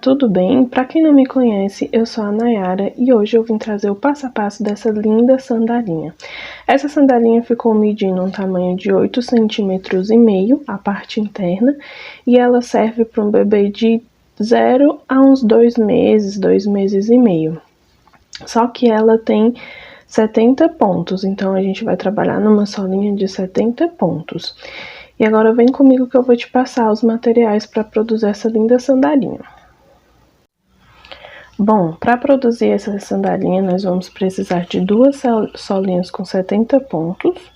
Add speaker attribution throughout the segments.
Speaker 1: tudo bem? Para quem não me conhece, eu sou a Nayara e hoje eu vim trazer o passo a passo dessa linda sandalinha. Essa sandalinha ficou medindo um tamanho de 8,5 cm, a parte interna, e ela serve para um bebê de 0 a uns 2 meses, 2 meses e meio. Só que ela tem 70 pontos, então a gente vai trabalhar numa solinha de 70 pontos. E agora vem comigo que eu vou te passar os materiais para produzir essa linda sandalinha. Bom, para produzir essa sandalinha, nós vamos precisar de duas solinhas com 70 pontos.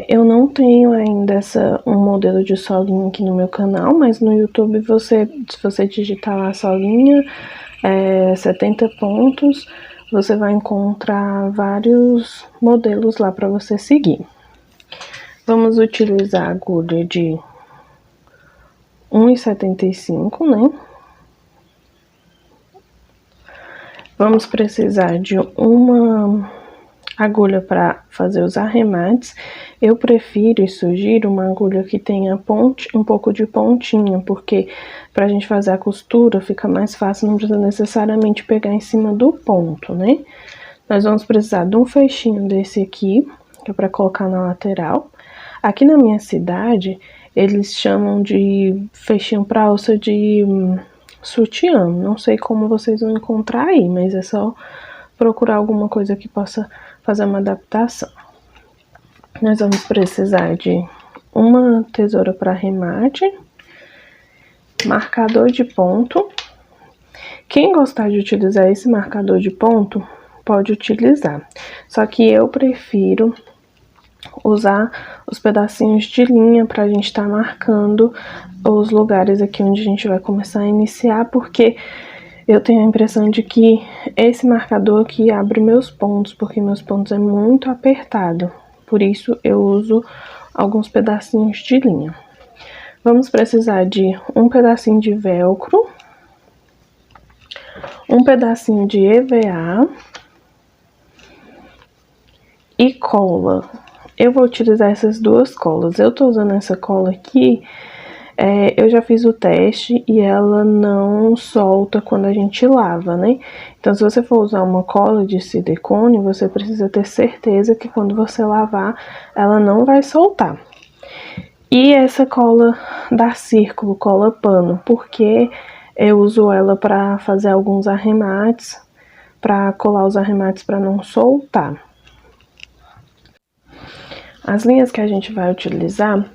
Speaker 1: Eu não tenho ainda um modelo de solinha aqui no meu canal, mas no YouTube, se você digitar lá solinha, 70 pontos, você vai encontrar vários modelos lá para você seguir. Vamos utilizar a agulha de 1,75, né? Vamos precisar de uma agulha para fazer os arremates. Eu prefiro e sugiro uma agulha que tenha um pouco de pontinha, porque para a gente fazer a costura fica mais fácil, não precisa necessariamente pegar em cima do ponto, né? Nós vamos precisar de um fechinho desse aqui, que é para colocar na lateral. Aqui na minha cidade, eles chamam de fechinho para alça de sutiã. Não sei como vocês vão encontrar aí, mas é só procurar alguma coisa que possa fazer uma adaptação. Nós vamos precisar de uma tesoura para arremate, marcador de ponto. Quem gostar de utilizar esse marcador de ponto, pode utilizar. Só que eu prefiro usar os pedacinhos de linha para a gente estar marcando os lugares aqui onde a gente vai começar a iniciar, porque eu tenho a impressão de que esse marcador aqui abre meus pontos, porque meus pontos é muito apertado. Por isso eu uso alguns pedacinhos de linha. Vamos precisar de um pedacinho de velcro, um pedacinho de EVA e cola. Eu vou utilizar essas duas colas. Eu tô usando essa cola aqui, eu já fiz o teste e ela não solta quando a gente lava, né? Então, se você for usar uma cola de silicone, você precisa ter certeza que quando você lavar, ela não vai soltar. E essa cola da Círculo, cola pano, porque eu uso ela para fazer alguns arremates, para colar os arremates para não soltar. As linhas que a gente vai utilizar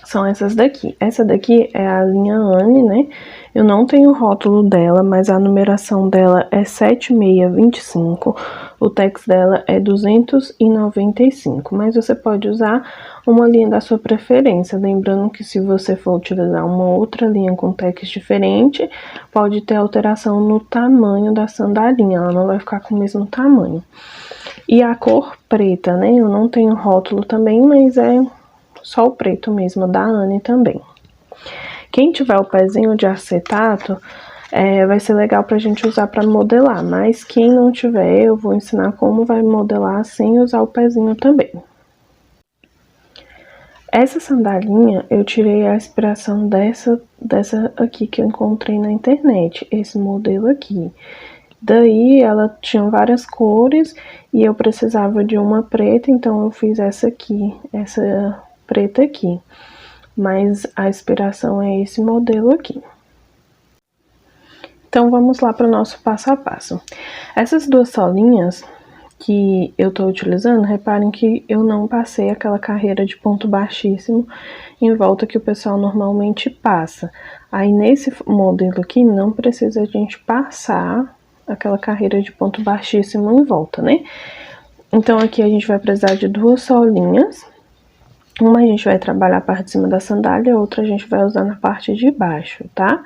Speaker 1: são essas daqui. Essa daqui é a linha Anne, né? Eu não tenho o rótulo dela, mas a numeração dela é 7625. O tex dela é 295, mas você pode usar uma linha da sua preferência. Lembrando que se você for utilizar uma outra linha com tex diferente, pode ter alteração no tamanho da sandalinha, ela não vai ficar com o mesmo tamanho. E a cor preta, né? Eu não tenho rótulo também, mas é só o preto mesmo, da Anne também. Quem tiver o pezinho de acetato, vai ser legal pra gente usar pra modelar. Mas quem não tiver, eu vou ensinar como vai modelar sem usar o pezinho também. Essa sandalinha, eu tirei a inspiração dessa aqui que eu encontrei na internet. Esse modelo aqui. Daí, ela tinha várias cores e eu precisava de uma preta, então eu fiz essa aqui, essa preta aqui. Mas a inspiração é esse modelo aqui. Então, vamos lá para o nosso passo a passo. Essas duas solinhas que eu tô utilizando, reparem que eu não passei aquela carreira de ponto baixíssimo em volta que o pessoal normalmente passa. Aí, nesse modelo aqui, não precisa a gente passar aquela carreira de ponto baixíssimo em volta, né? Então, aqui a gente vai precisar de duas solinhas. Uma a gente vai trabalhar a parte de cima da sandália, a outra a gente vai usar na parte de baixo, tá?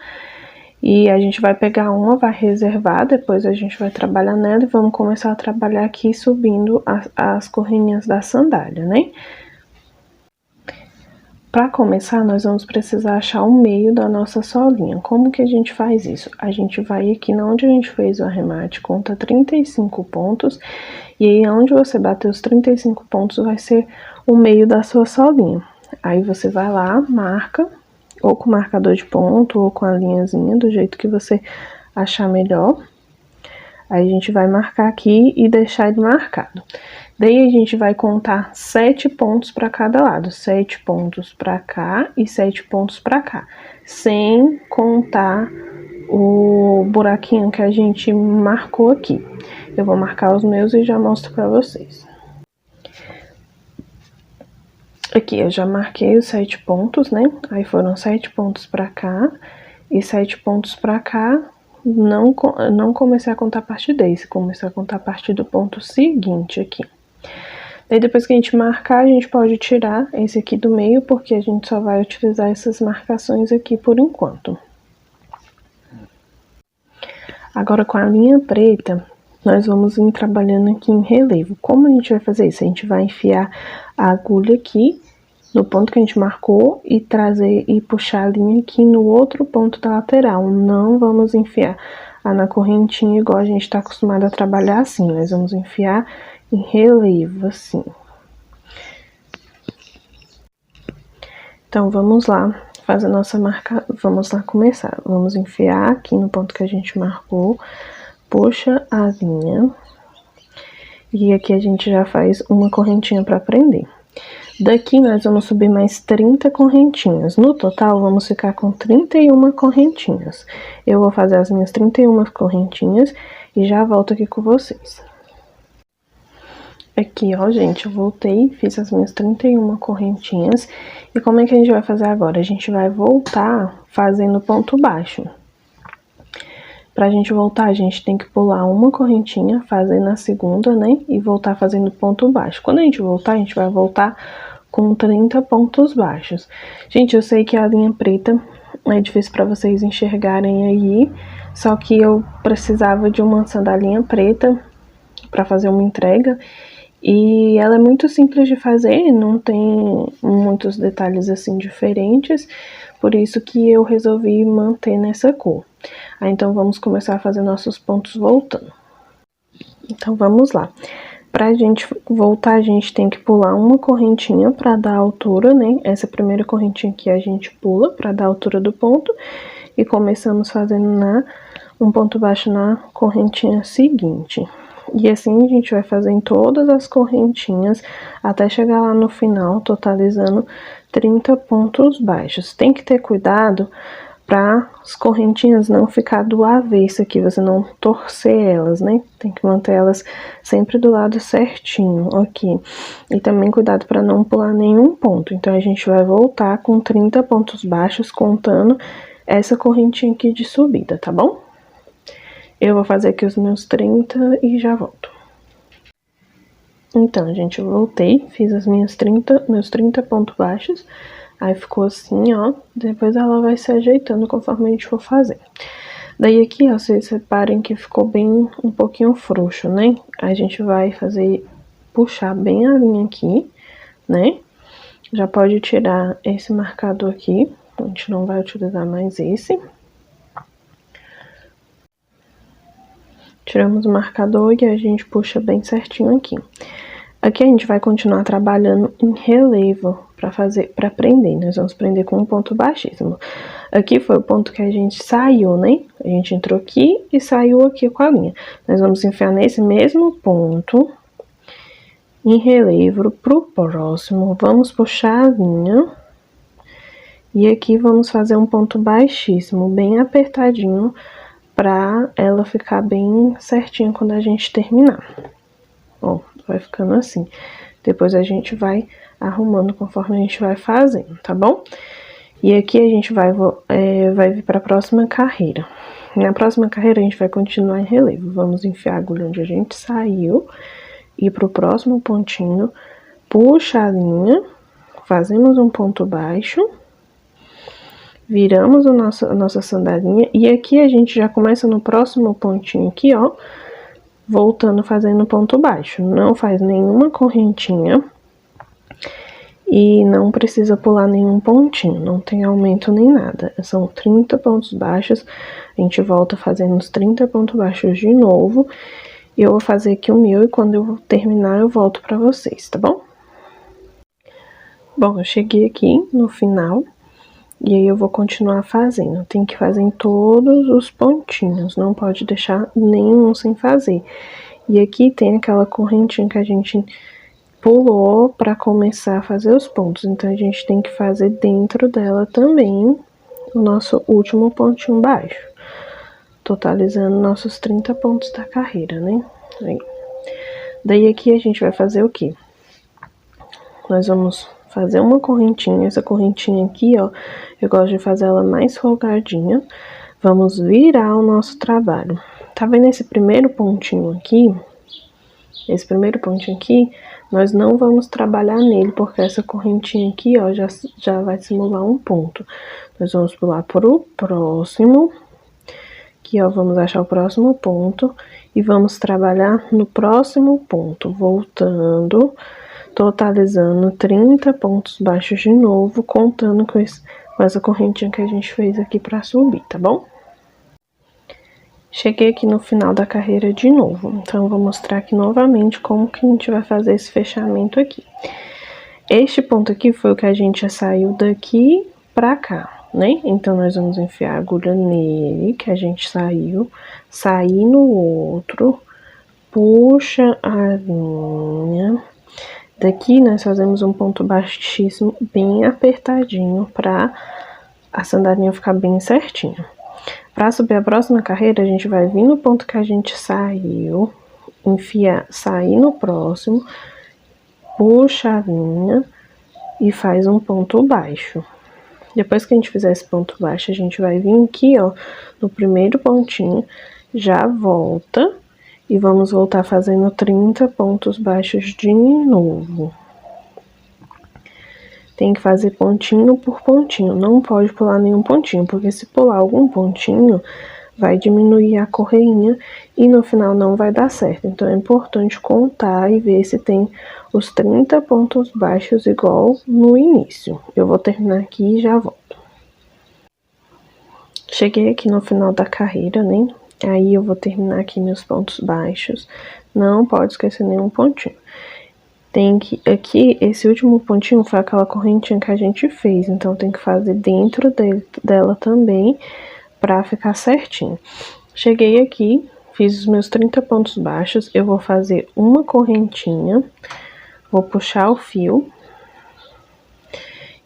Speaker 1: E a gente vai pegar uma, vai reservar, depois a gente vai trabalhar nela e vamos começar a trabalhar aqui subindo as corrinhas da sandália, né? Para começar, nós vamos precisar achar o meio da nossa solinha. Como que a gente faz isso? A gente vai aqui onde a gente fez o arremate, conta 35 pontos, e aí onde você bater os 35 pontos vai ser o meio da sua solinha. Aí você vai lá, marca ou com marcador de ponto, ou com a linhazinha, do jeito que você achar melhor. Aí a gente vai marcar aqui e deixar ele marcado. Daí a gente vai contar 7 pontos para cada lado, 7 pontos para cá e 7 pontos para cá, sem contar o buraquinho que a gente marcou aqui. Eu vou marcar os meus e já mostro para vocês. Aqui eu já marquei os 7 pontos, né? Aí foram 7 pontos para cá e 7 pontos para cá. Não comecei a contar a partir desse, comecei a contar a partir do ponto seguinte aqui. Daí depois que a gente marcar, a gente pode tirar esse aqui do meio, porque a gente só vai utilizar essas marcações aqui por enquanto. Agora com a linha preta, nós vamos vir trabalhando aqui em relevo. Como a gente vai fazer isso? A gente vai enfiar a agulha aqui no ponto que a gente marcou e trazer e puxar a linha aqui no outro ponto da lateral. Não vamos enfiar na correntinha igual a gente está acostumado a trabalhar assim. Nós vamos enfiar em relevo, assim. Então, vamos lá fazer a nossa marca. Vamos lá começar. Vamos enfiar aqui no ponto que a gente marcou, puxa a linha. E aqui a gente já faz uma correntinha para prender. Daqui nós vamos subir mais 30 correntinhas. No total, vamos ficar com 31 correntinhas. Eu vou fazer as minhas 31 correntinhas e já volto aqui com vocês. Aqui, ó, gente, eu voltei, fiz as minhas 31 correntinhas. E como é que a gente vai fazer agora? A gente vai voltar fazendo ponto baixo. Pra gente voltar, a gente tem que pular uma correntinha, fazer na segunda, né? E voltar fazendo ponto baixo. Quando a gente voltar, a gente vai voltar com 30 pontos baixos. Gente, eu sei que a linha preta é difícil pra vocês enxergarem aí, só que eu precisava de uma sandalinha preta pra fazer uma entrega. E ela é muito simples de fazer, não tem muitos detalhes assim diferentes, por isso que eu resolvi manter nessa cor. Aí, então, vamos começar a fazer nossos pontos voltando. Então, vamos lá. Pra gente voltar, a gente tem que pular uma correntinha pra dar a altura, né? Essa primeira correntinha aqui a gente pula pra dar a altura do ponto. E começamos fazendo um ponto baixo na correntinha seguinte. E assim a gente vai fazer em todas as correntinhas até chegar lá no final, totalizando 30 pontos baixos. Tem que ter cuidado para as correntinhas não ficar do avesso aqui, você não torcer elas, né? Tem que manter elas sempre do lado certinho aqui. E também cuidado para não pular nenhum ponto. Então a gente vai voltar com 30 pontos baixos, contando essa correntinha aqui de subida, tá bom? Eu vou fazer aqui os meus 30 e já volto. Então, gente, eu voltei, fiz as meus 30 pontos baixos. Aí ficou assim, ó. Depois ela vai se ajeitando conforme a gente for fazer. Daí aqui, ó, vocês reparem que ficou bem um pouquinho frouxo, né? A gente vai puxar bem a linha aqui, né? Já pode tirar esse marcador aqui. A gente não vai utilizar mais esse. Tiramos o marcador e a gente puxa bem certinho aqui. Aqui a gente vai continuar trabalhando em relevo para prender. Nós vamos prender com um ponto baixíssimo. Aqui foi o ponto que a gente saiu, né? A gente entrou aqui e saiu aqui com a linha. Nós vamos enfiar nesse mesmo ponto em relevo pro próximo. Vamos puxar a linha. E aqui vamos fazer um ponto baixíssimo, bem apertadinho, pra ela ficar bem certinha quando a gente terminar. Ó, vai ficando assim. Depois a gente vai arrumando conforme a gente vai fazendo, tá bom? E aqui a gente vai vir pra próxima carreira. Na próxima carreira a gente vai continuar em relevo. Vamos enfiar a agulha onde a gente saiu, ir pro próximo pontinho, puxa a linha, fazemos um ponto baixo, viramos a nossa sandalinha e aqui a gente já começa no próximo pontinho aqui, ó, voltando fazendo ponto baixo. Não faz nenhuma correntinha e não precisa pular nenhum pontinho, não tem aumento nem nada. São 30 pontos baixos, a gente volta fazendo os 30 pontos baixos de novo. E eu vou fazer aqui o meu e quando eu terminar eu volto pra vocês, tá bom? Bom, eu cheguei aqui no final. E aí eu vou continuar fazendo. Tem que fazer em todos os pontinhos, não pode deixar nenhum sem fazer. E aqui tem aquela correntinha que a gente pulou para começar a fazer os pontos. Então a gente tem que fazer dentro dela também o nosso último pontinho baixo, totalizando nossos 30 pontos da carreira, né? Aí. Daí aqui a gente vai fazer o quê? Nós vamos fazer uma correntinha, essa correntinha aqui, ó, eu gosto de fazer ela mais folgadinha. Vamos virar o nosso trabalho. Tá vendo esse primeiro pontinho aqui? Esse primeiro pontinho aqui, nós não vamos trabalhar nele, porque essa correntinha aqui, ó, já vai simular um ponto. Nós vamos pular pro próximo. Aqui, ó, vamos achar o próximo ponto e vamos trabalhar no próximo ponto, voltando, totalizando 30 pontos baixos de novo, contando com essa correntinha que a gente fez aqui pra subir, tá bom? Cheguei aqui no final da carreira de novo, então eu vou mostrar aqui novamente como que a gente vai fazer esse fechamento aqui. Este ponto aqui foi o que a gente já saiu daqui pra cá, né? Então, nós vamos enfiar a agulha nele, que a gente saiu, sair no outro, puxa a linha. Daqui, nós fazemos um ponto baixíssimo, bem apertadinho, pra a sandalinha ficar bem certinha. Para subir a próxima carreira, a gente vai vir no ponto que a gente saiu, sair no próximo, puxa a linha e faz um ponto baixo. Depois que a gente fizer esse ponto baixo, a gente vai vir aqui, ó, no primeiro pontinho, já volta e vamos voltar fazendo 30 pontos baixos de novo. Tem que fazer pontinho por pontinho, não pode pular nenhum pontinho, porque se pular algum pontinho, vai diminuir a correinha e no final não vai dar certo. Então, é importante contar e ver se tem os 30 pontos baixos igual no início. Eu vou terminar aqui e já volto. Cheguei aqui no final da carreira, né? Aí eu vou terminar aqui meus pontos baixos. Não pode esquecer nenhum pontinho. Tem que, aqui, esse último pontinho foi aquela correntinha que a gente fez, então tem que fazer dentro dela também, pra ficar certinho. Cheguei aqui, fiz os meus 30 pontos baixos, eu vou fazer uma correntinha, vou puxar o fio,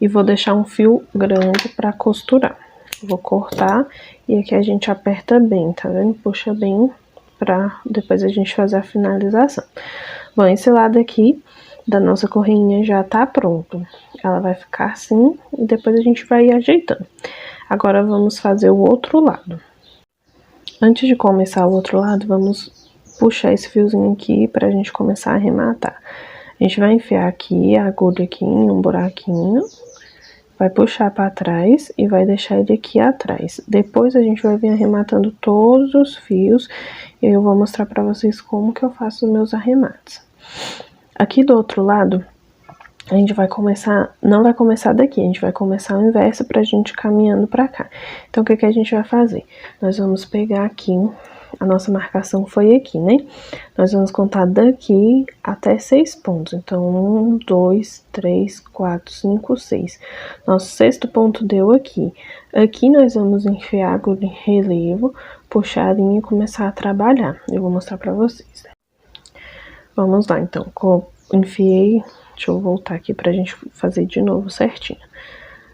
Speaker 1: e vou deixar um fio grande pra costurar. Vou cortar, e aqui a gente aperta bem, tá vendo? Puxa bem, pra depois a gente fazer a finalização. Bom, esse lado aqui da nossa correinha já tá pronto. Ela vai ficar assim e depois a gente vai ajeitando. Agora vamos fazer o outro lado. Antes de começar o outro lado, vamos puxar esse fiozinho aqui pra gente começar a arrematar. A gente vai enfiar aqui a agulha aqui em um buraquinho, vai puxar pra trás e vai deixar ele aqui atrás. Depois a gente vai vir arrematando todos os fios e eu vou mostrar pra vocês como que eu faço os meus arremates. Aqui do outro lado, a gente vai começar, não vai começar daqui, a gente vai começar o inverso pra gente ir caminhando pra cá. Então, o que que a gente vai fazer? Nós vamos pegar aqui, a nossa marcação foi aqui, né? Nós vamos contar daqui até 6 pontos. Então, 1, 2, 3, 4, 5, 6. Nosso sexto ponto deu aqui. Aqui nós vamos enfiar a agulha em relevo, puxar a linha e começar a trabalhar. Eu vou mostrar pra vocês. Vamos lá, então. Enfiei, deixa eu voltar aqui pra gente fazer de novo certinho.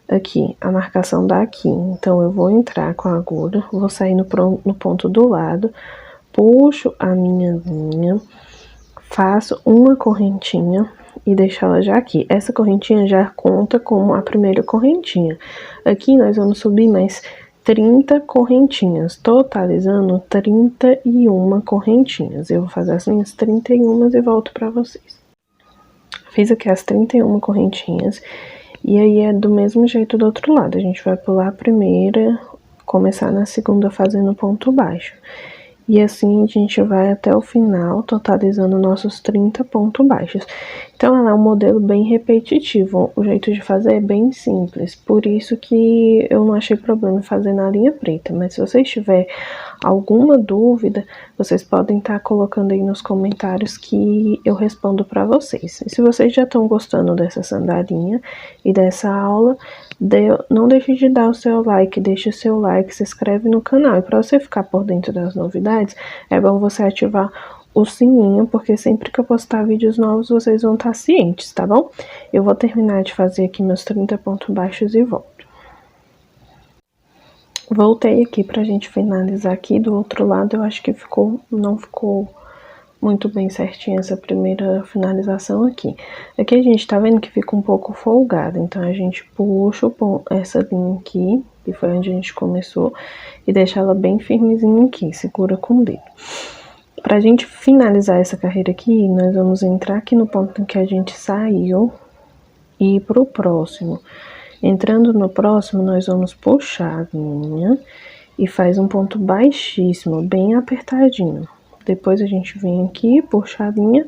Speaker 1: Aqui, a marcação daqui, então eu vou entrar com a agulha, vou sair no ponto do lado, puxo a minha linha, faço uma correntinha e deixo ela já aqui. Essa correntinha já conta como a primeira correntinha. Aqui nós vamos subir mais 30 correntinhas, totalizando 31 correntinhas. Eu vou fazer as minhas 31 e volto pra vocês. Fiz aqui as 31 correntinhas. E aí, é do mesmo jeito do outro lado. A gente vai pular a primeira, começar na segunda fazendo ponto baixo. E assim a gente vai até o final, totalizando nossos 30 pontos baixos. Então, ela é um modelo bem repetitivo. O jeito de fazer é bem simples. Por isso que eu não achei problema fazer na linha preta. Mas se vocês tiverem alguma dúvida, vocês podem estar colocando aí nos comentários que eu respondo para vocês. E se vocês já estão gostando dessa sandalinha e dessa aula, Não deixe de dar o seu like, deixe o seu like, se inscreve no canal. E para você ficar por dentro das novidades, é bom você ativar o sininho, porque sempre que eu postar vídeos novos, vocês vão estar cientes, tá bom? Eu vou terminar de fazer aqui meus 30 pontos baixos e volto. Voltei aqui pra gente finalizar aqui do outro lado. Eu acho que não ficou muito bem certinho essa primeira finalização aqui. Aqui a gente tá vendo que fica um pouco folgado, então a gente puxa essa linha aqui, que foi onde a gente começou, e deixa ela bem firmezinha aqui, segura com o dedo. Pra gente finalizar essa carreira aqui, nós vamos entrar aqui no ponto em que a gente saiu e ir pro próximo. Entrando no próximo, nós vamos puxar a linha e faz um ponto baixíssimo, bem apertadinho. Depois a gente vem aqui, puxa a linha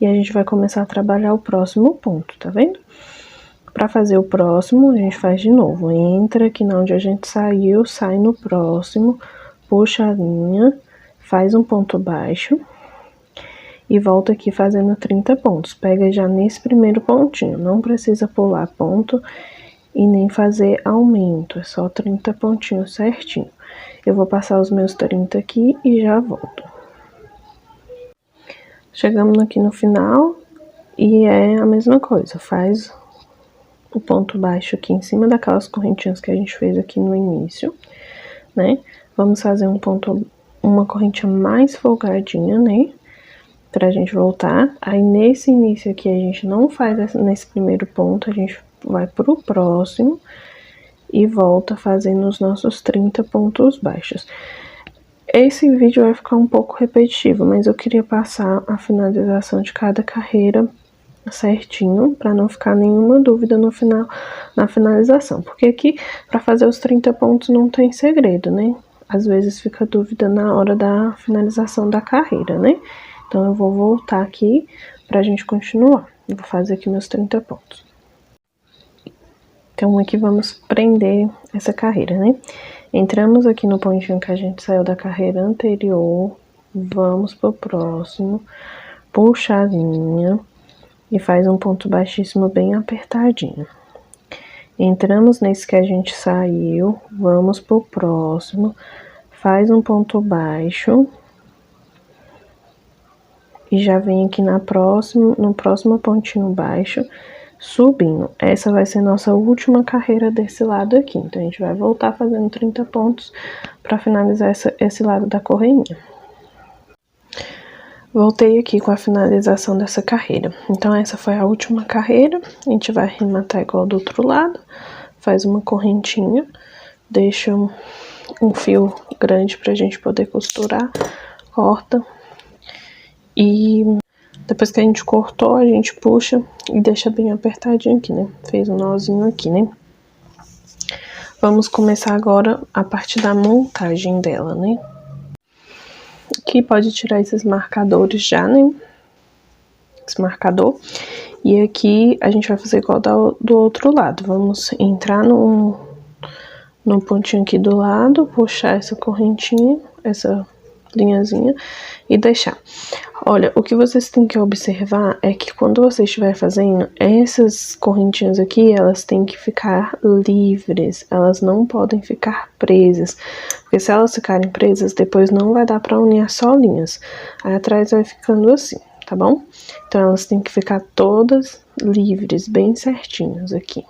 Speaker 1: e a gente vai começar a trabalhar o próximo ponto, tá vendo? Para fazer o próximo, a gente faz de novo. Entra aqui na onde a gente saiu, sai no próximo, puxa a linha, faz um ponto baixo e volta aqui fazendo 30 pontos. Pega já nesse primeiro pontinho, não precisa pular ponto e nem fazer aumento, é só 30 pontinhos certinho. Eu vou passar os meus 30 aqui e já volto. Chegamos aqui no final e é a mesma coisa, faz o ponto baixo aqui em cima daquelas correntinhas que a gente fez aqui no início, né? Vamos fazer uma correntinha mais folgadinha, né? Pra gente voltar. Aí nesse início aqui a gente não faz nesse primeiro ponto, a gente vai pro próximo e volta fazendo os nossos 30 pontos baixos. Esse vídeo vai ficar um pouco repetitivo, mas eu queria passar a finalização de cada carreira certinho, para não ficar nenhuma dúvida no final, na finalização. Porque aqui, para fazer os 30 pontos, não tem segredo, né? Às vezes fica dúvida na hora da finalização da carreira, né? Então, eu vou voltar aqui pra gente continuar. Eu vou fazer aqui meus 30 pontos. Então, aqui vamos prender essa carreira, né? Entramos aqui no pontinho que a gente saiu da carreira anterior, vamos pro próximo, puxa a linha e faz um ponto baixíssimo bem apertadinho. Entramos nesse que a gente saiu, vamos pro próximo, faz um ponto baixo e já vem aqui no próximo pontinho baixo, subindo. Essa vai ser nossa última carreira desse lado aqui. Então, a gente vai voltar fazendo 30 pontos para finalizar esse lado da correinha. Voltei aqui com a finalização dessa carreira. Então, essa foi a última carreira. A gente vai arrematar igual do outro lado. Faz uma correntinha. Deixa um fio grande pra gente poder costurar. Corta. E depois que a gente cortou, a gente puxa e deixa bem apertadinho aqui, né? Fez um nozinho aqui, né? Vamos começar agora a parte da montagem dela, né? Aqui pode tirar esses marcadores já, né? Esse marcador. E aqui a gente vai fazer igual do outro lado. Vamos entrar no pontinho aqui do lado, puxar essa correntinha, essa linhazinha e deixar. Olha, o que vocês têm que observar é que quando você estiver fazendo, essas correntinhas aqui, elas têm que ficar livres, elas não podem ficar presas, porque se elas ficarem presas, depois não vai dar pra unir as solinhas, aí atrás vai ficando assim, tá bom? Então, elas têm que ficar todas livres, bem certinhas aqui.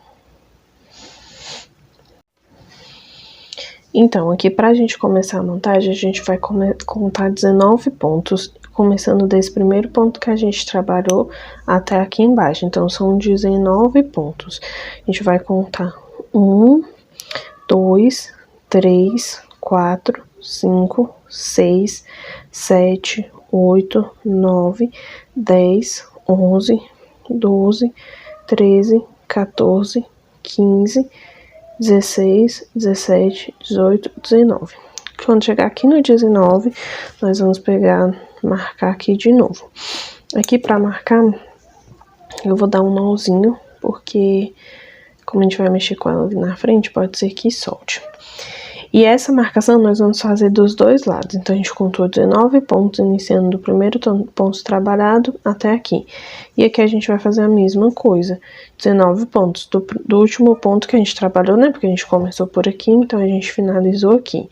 Speaker 1: Então, aqui pra gente começar a montagem, a gente vai contar 19 pontos, começando desse primeiro ponto que a gente trabalhou até aqui embaixo. Então, são 19 pontos. A gente vai contar 1, 2, 3, 4, 5, 6, 7, 8, 9, 10, 11, 12, 13, 14, 15, 16, 17, 18, 19. Quando chegar aqui no 19, nós vamos marcar aqui de novo. Aqui pra marcar, eu vou dar um nozinho, porque como a gente vai mexer com ela ali na frente, pode ser que solte. E essa marcação nós vamos fazer dos dois lados. Então, a gente contou 19 pontos, iniciando do primeiro ponto trabalhado até aqui. E aqui a gente vai fazer a mesma coisa. 19 pontos do último ponto que a gente trabalhou, né? Porque a gente começou por aqui, então a gente finalizou aqui.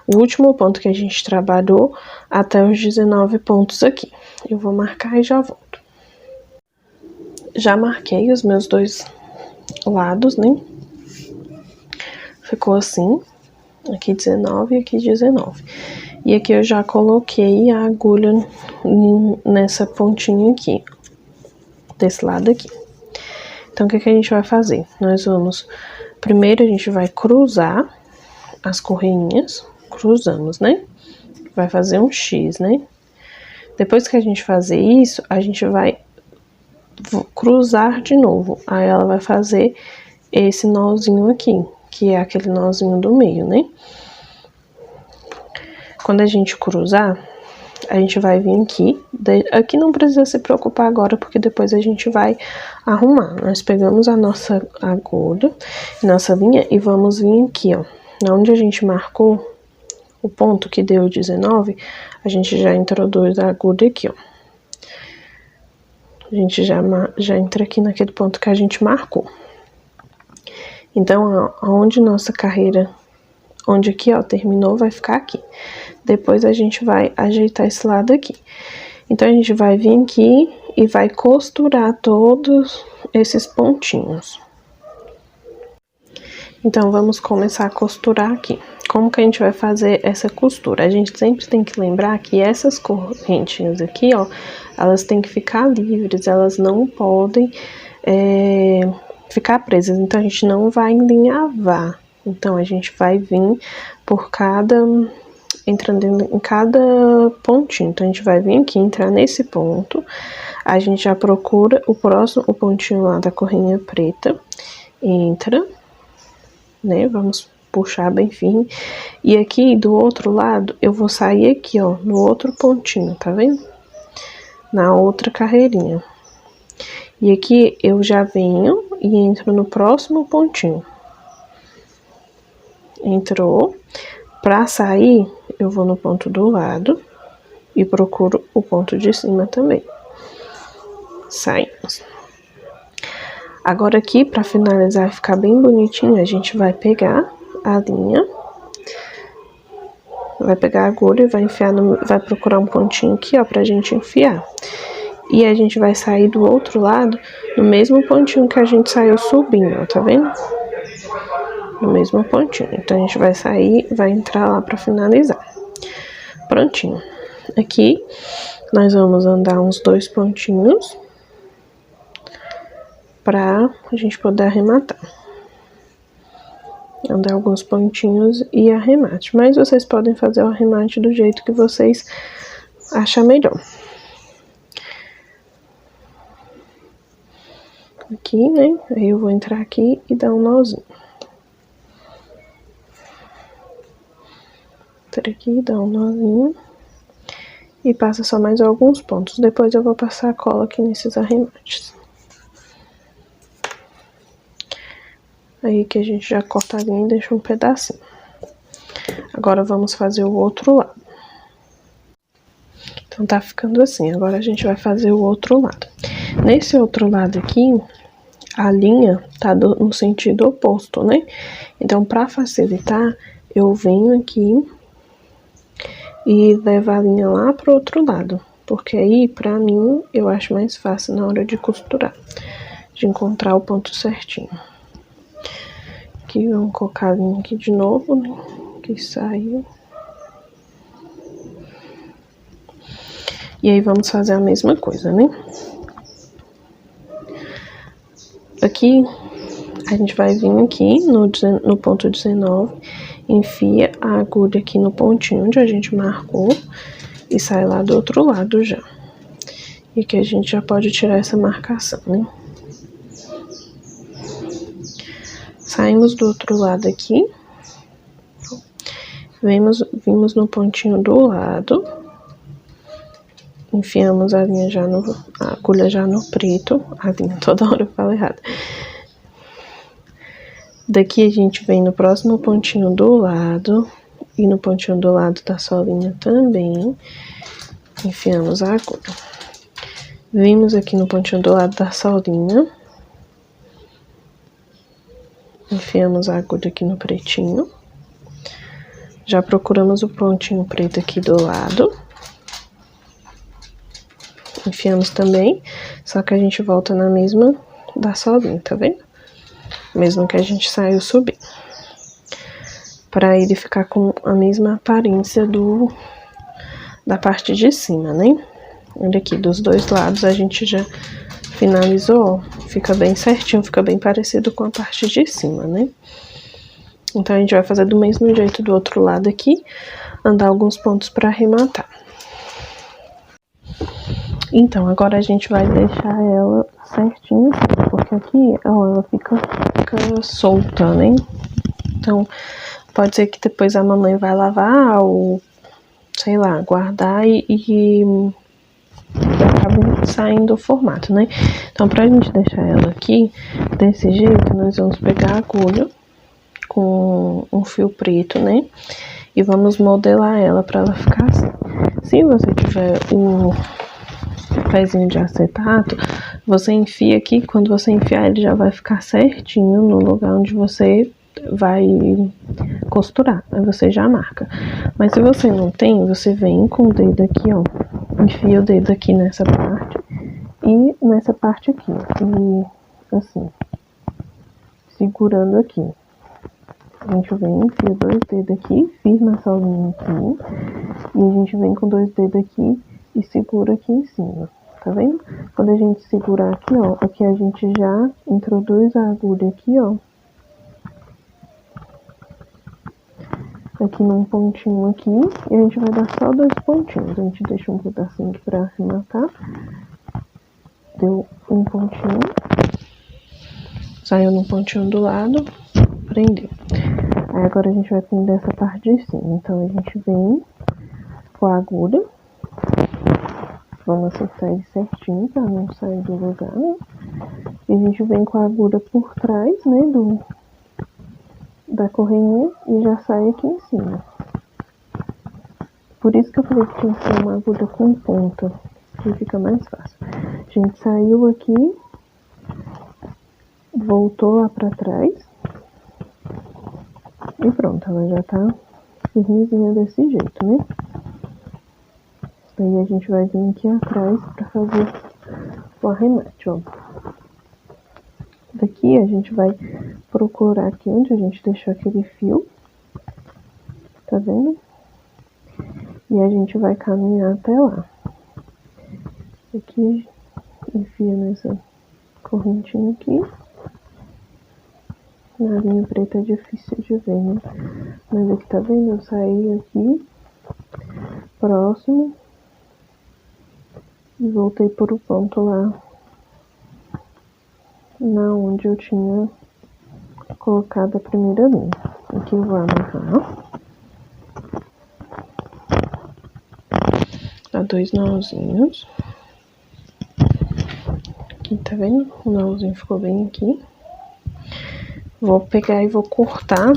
Speaker 1: O último ponto que a gente trabalhou até os 19 pontos aqui. Eu vou marcar e já volto. Já marquei os meus dois lados, né? Ficou assim. Aqui 19 e aqui 19. E aqui eu já coloquei a agulha nessa pontinha aqui, desse lado aqui. Então, o que a gente vai fazer? Nós vamos, primeiro a gente vai cruzar as correinhas, cruzamos, né? Vai fazer um X, né? Depois que a gente fazer isso, a gente vai cruzar de novo. Aí ela vai fazer esse nozinho aqui, que é aquele nozinho do meio, né? Quando a gente cruzar, a gente vai vir aqui. Aqui não precisa se preocupar agora, porque depois a gente vai arrumar. Nós pegamos a nossa agulha, nossa linha, e vamos vir aqui, ó. Onde a gente marcou o ponto que deu 19, a gente já introduz a agulha aqui, ó. A gente já entra aqui naquele ponto que a gente marcou. Então, onde nossa carreira, onde aqui, ó, terminou, vai ficar aqui. Depois a gente vai ajeitar esse lado aqui. Então, a gente vai vir aqui e vai costurar todos esses pontinhos. Então, vamos começar a costurar aqui. Como que a gente vai fazer essa costura? A gente sempre tem que lembrar que essas correntinhas aqui, ó, elas têm que ficar livres, elas não podem ficar presas. Então, a gente não vai alinhavar. Então, a gente vai vir por entrando em cada pontinho. Então, a gente vai vir aqui, entrar nesse ponto. A gente já procura o pontinho lá da correinha preta. Entra, né? Vamos puxar bem firme. E aqui, do outro lado, eu vou sair aqui, ó, no outro pontinho, tá vendo? Na outra carreirinha. E aqui, eu já venho e entro no próximo pontinho. Entrou. Pra sair, eu vou no ponto do lado e procuro o ponto de cima também. Saímos. Agora aqui, pra finalizar e ficar bem bonitinho, a gente vai pegar a linha, vai pegar a agulha e vai enfiar vai procurar um pontinho aqui, ó, pra gente enfiar. E a gente vai sair do outro lado, no mesmo pontinho que a gente saiu subindo, ó, tá vendo? No mesmo pontinho. Então, a gente vai sair, vai entrar lá pra finalizar. Prontinho. Aqui, nós vamos andar uns 2 pontinhos pra a gente poder arrematar. Andar alguns pontinhos e arremate. Mas vocês podem fazer o arremate do jeito que vocês acham melhor. Aqui, né? Aí eu vou entrar aqui e dar um nozinho. Entra aqui, dá um nozinho. E passa só mais alguns pontos. Depois eu vou passar a cola aqui nesses arremates. Aí que a gente já corta a linha e deixa um pedacinho. Agora vamos fazer o outro lado. Então tá ficando assim. Agora a gente vai fazer o outro lado. Nesse outro lado aqui, a linha tá no sentido oposto, né? Então, pra facilitar, eu venho aqui e levo a linha lá pro outro lado. Porque aí, pra mim, eu acho mais fácil na hora de costurar. De encontrar o ponto certinho. Aqui, vamos colocar a linha aqui de novo, né? Que saiu. E aí, vamos fazer a mesma coisa, né? Aqui, a gente vai vir aqui no ponto 19, enfia a agulha aqui no pontinho onde a gente marcou e sai lá do outro lado já. E aqui a gente já pode tirar essa marcação, né? Saímos do outro lado aqui. Vimos no pontinho do lado. Enfiamos a linha a agulha já no preto. A linha, toda hora eu falo errado. Daqui a gente vem no próximo pontinho do lado e no pontinho do lado da solinha também. Enfiamos a agulha. Vimos aqui no pontinho do lado da solinha. Enfiamos a agulha aqui no pretinho. Já procuramos o pontinho preto aqui do lado. Enfiamos também, só que a gente volta na mesma da solinha, tá vendo? Mesmo que a gente saiu subir. Pra ele ficar com a mesma aparência da parte de cima, né? Olha aqui, dos dois lados a gente já finalizou, ó. Fica bem certinho, fica bem parecido com a parte de cima, né? Então, a gente vai fazer do mesmo jeito do outro lado aqui, andar alguns pontos pra arrematar. Então, agora a gente vai deixar ela certinho, porque aqui ela fica solta, né? Então, pode ser que depois a mamãe vai lavar ou, sei lá, guardar e acaba saindo o formato, né? Então, pra gente deixar ela aqui, desse jeito, nós vamos pegar a agulha com um fio preto, né? E vamos modelar ela pra ela ficar assim. Se você tiver o pezinho de acetato, você enfia aqui, quando você enfiar ele já vai ficar certinho no lugar onde você vai costurar, aí você já marca. Mas se você não tem, você vem com o dedo aqui, ó, enfia o dedo aqui nessa parte e nessa parte aqui, e assim, segurando aqui. A gente vem, enfia dois dedos aqui, firma a solinha aqui, e a gente vem com dois dedos aqui e segura aqui em cima, tá vendo? Quando a gente segurar aqui, ó, aqui a gente já introduz a agulha aqui, ó, aqui num pontinho aqui, e a gente vai dar só dois pontinhos. A gente deixa um pedacinho aqui pra arrematar. Deu um pontinho. Saiu no pontinho do lado, prendeu. Aí agora a gente vai prender essa parte de cima. Então a gente vem com a agulha. Vamos acertar ele certinho pra não sair do lugar, né? E a gente vem com a agulha por trás, né, da correinha e já sai aqui em cima. Por isso que eu falei que tinha que ser uma agulha com ponta, que fica mais fácil. A gente saiu aqui, voltou lá pra trás e pronto, ela já tá firmezinha desse jeito, né? Daí a gente vai vir aqui atrás pra fazer o arremate, ó. Daqui a gente vai procurar aqui onde a gente deixou aquele fio, tá vendo? E a gente vai caminhar até lá. Aqui, enfia nessa correntinha aqui. Na linha preta é difícil de ver, né? Mas aqui, tá vendo? Eu saí aqui, próximo, e voltei por o ponto lá, na onde eu tinha colocado a primeira linha. Aqui eu vou amarrar. Dá dois nozinhos. Aqui, tá vendo? O nozinho ficou bem aqui. Vou pegar e vou cortar.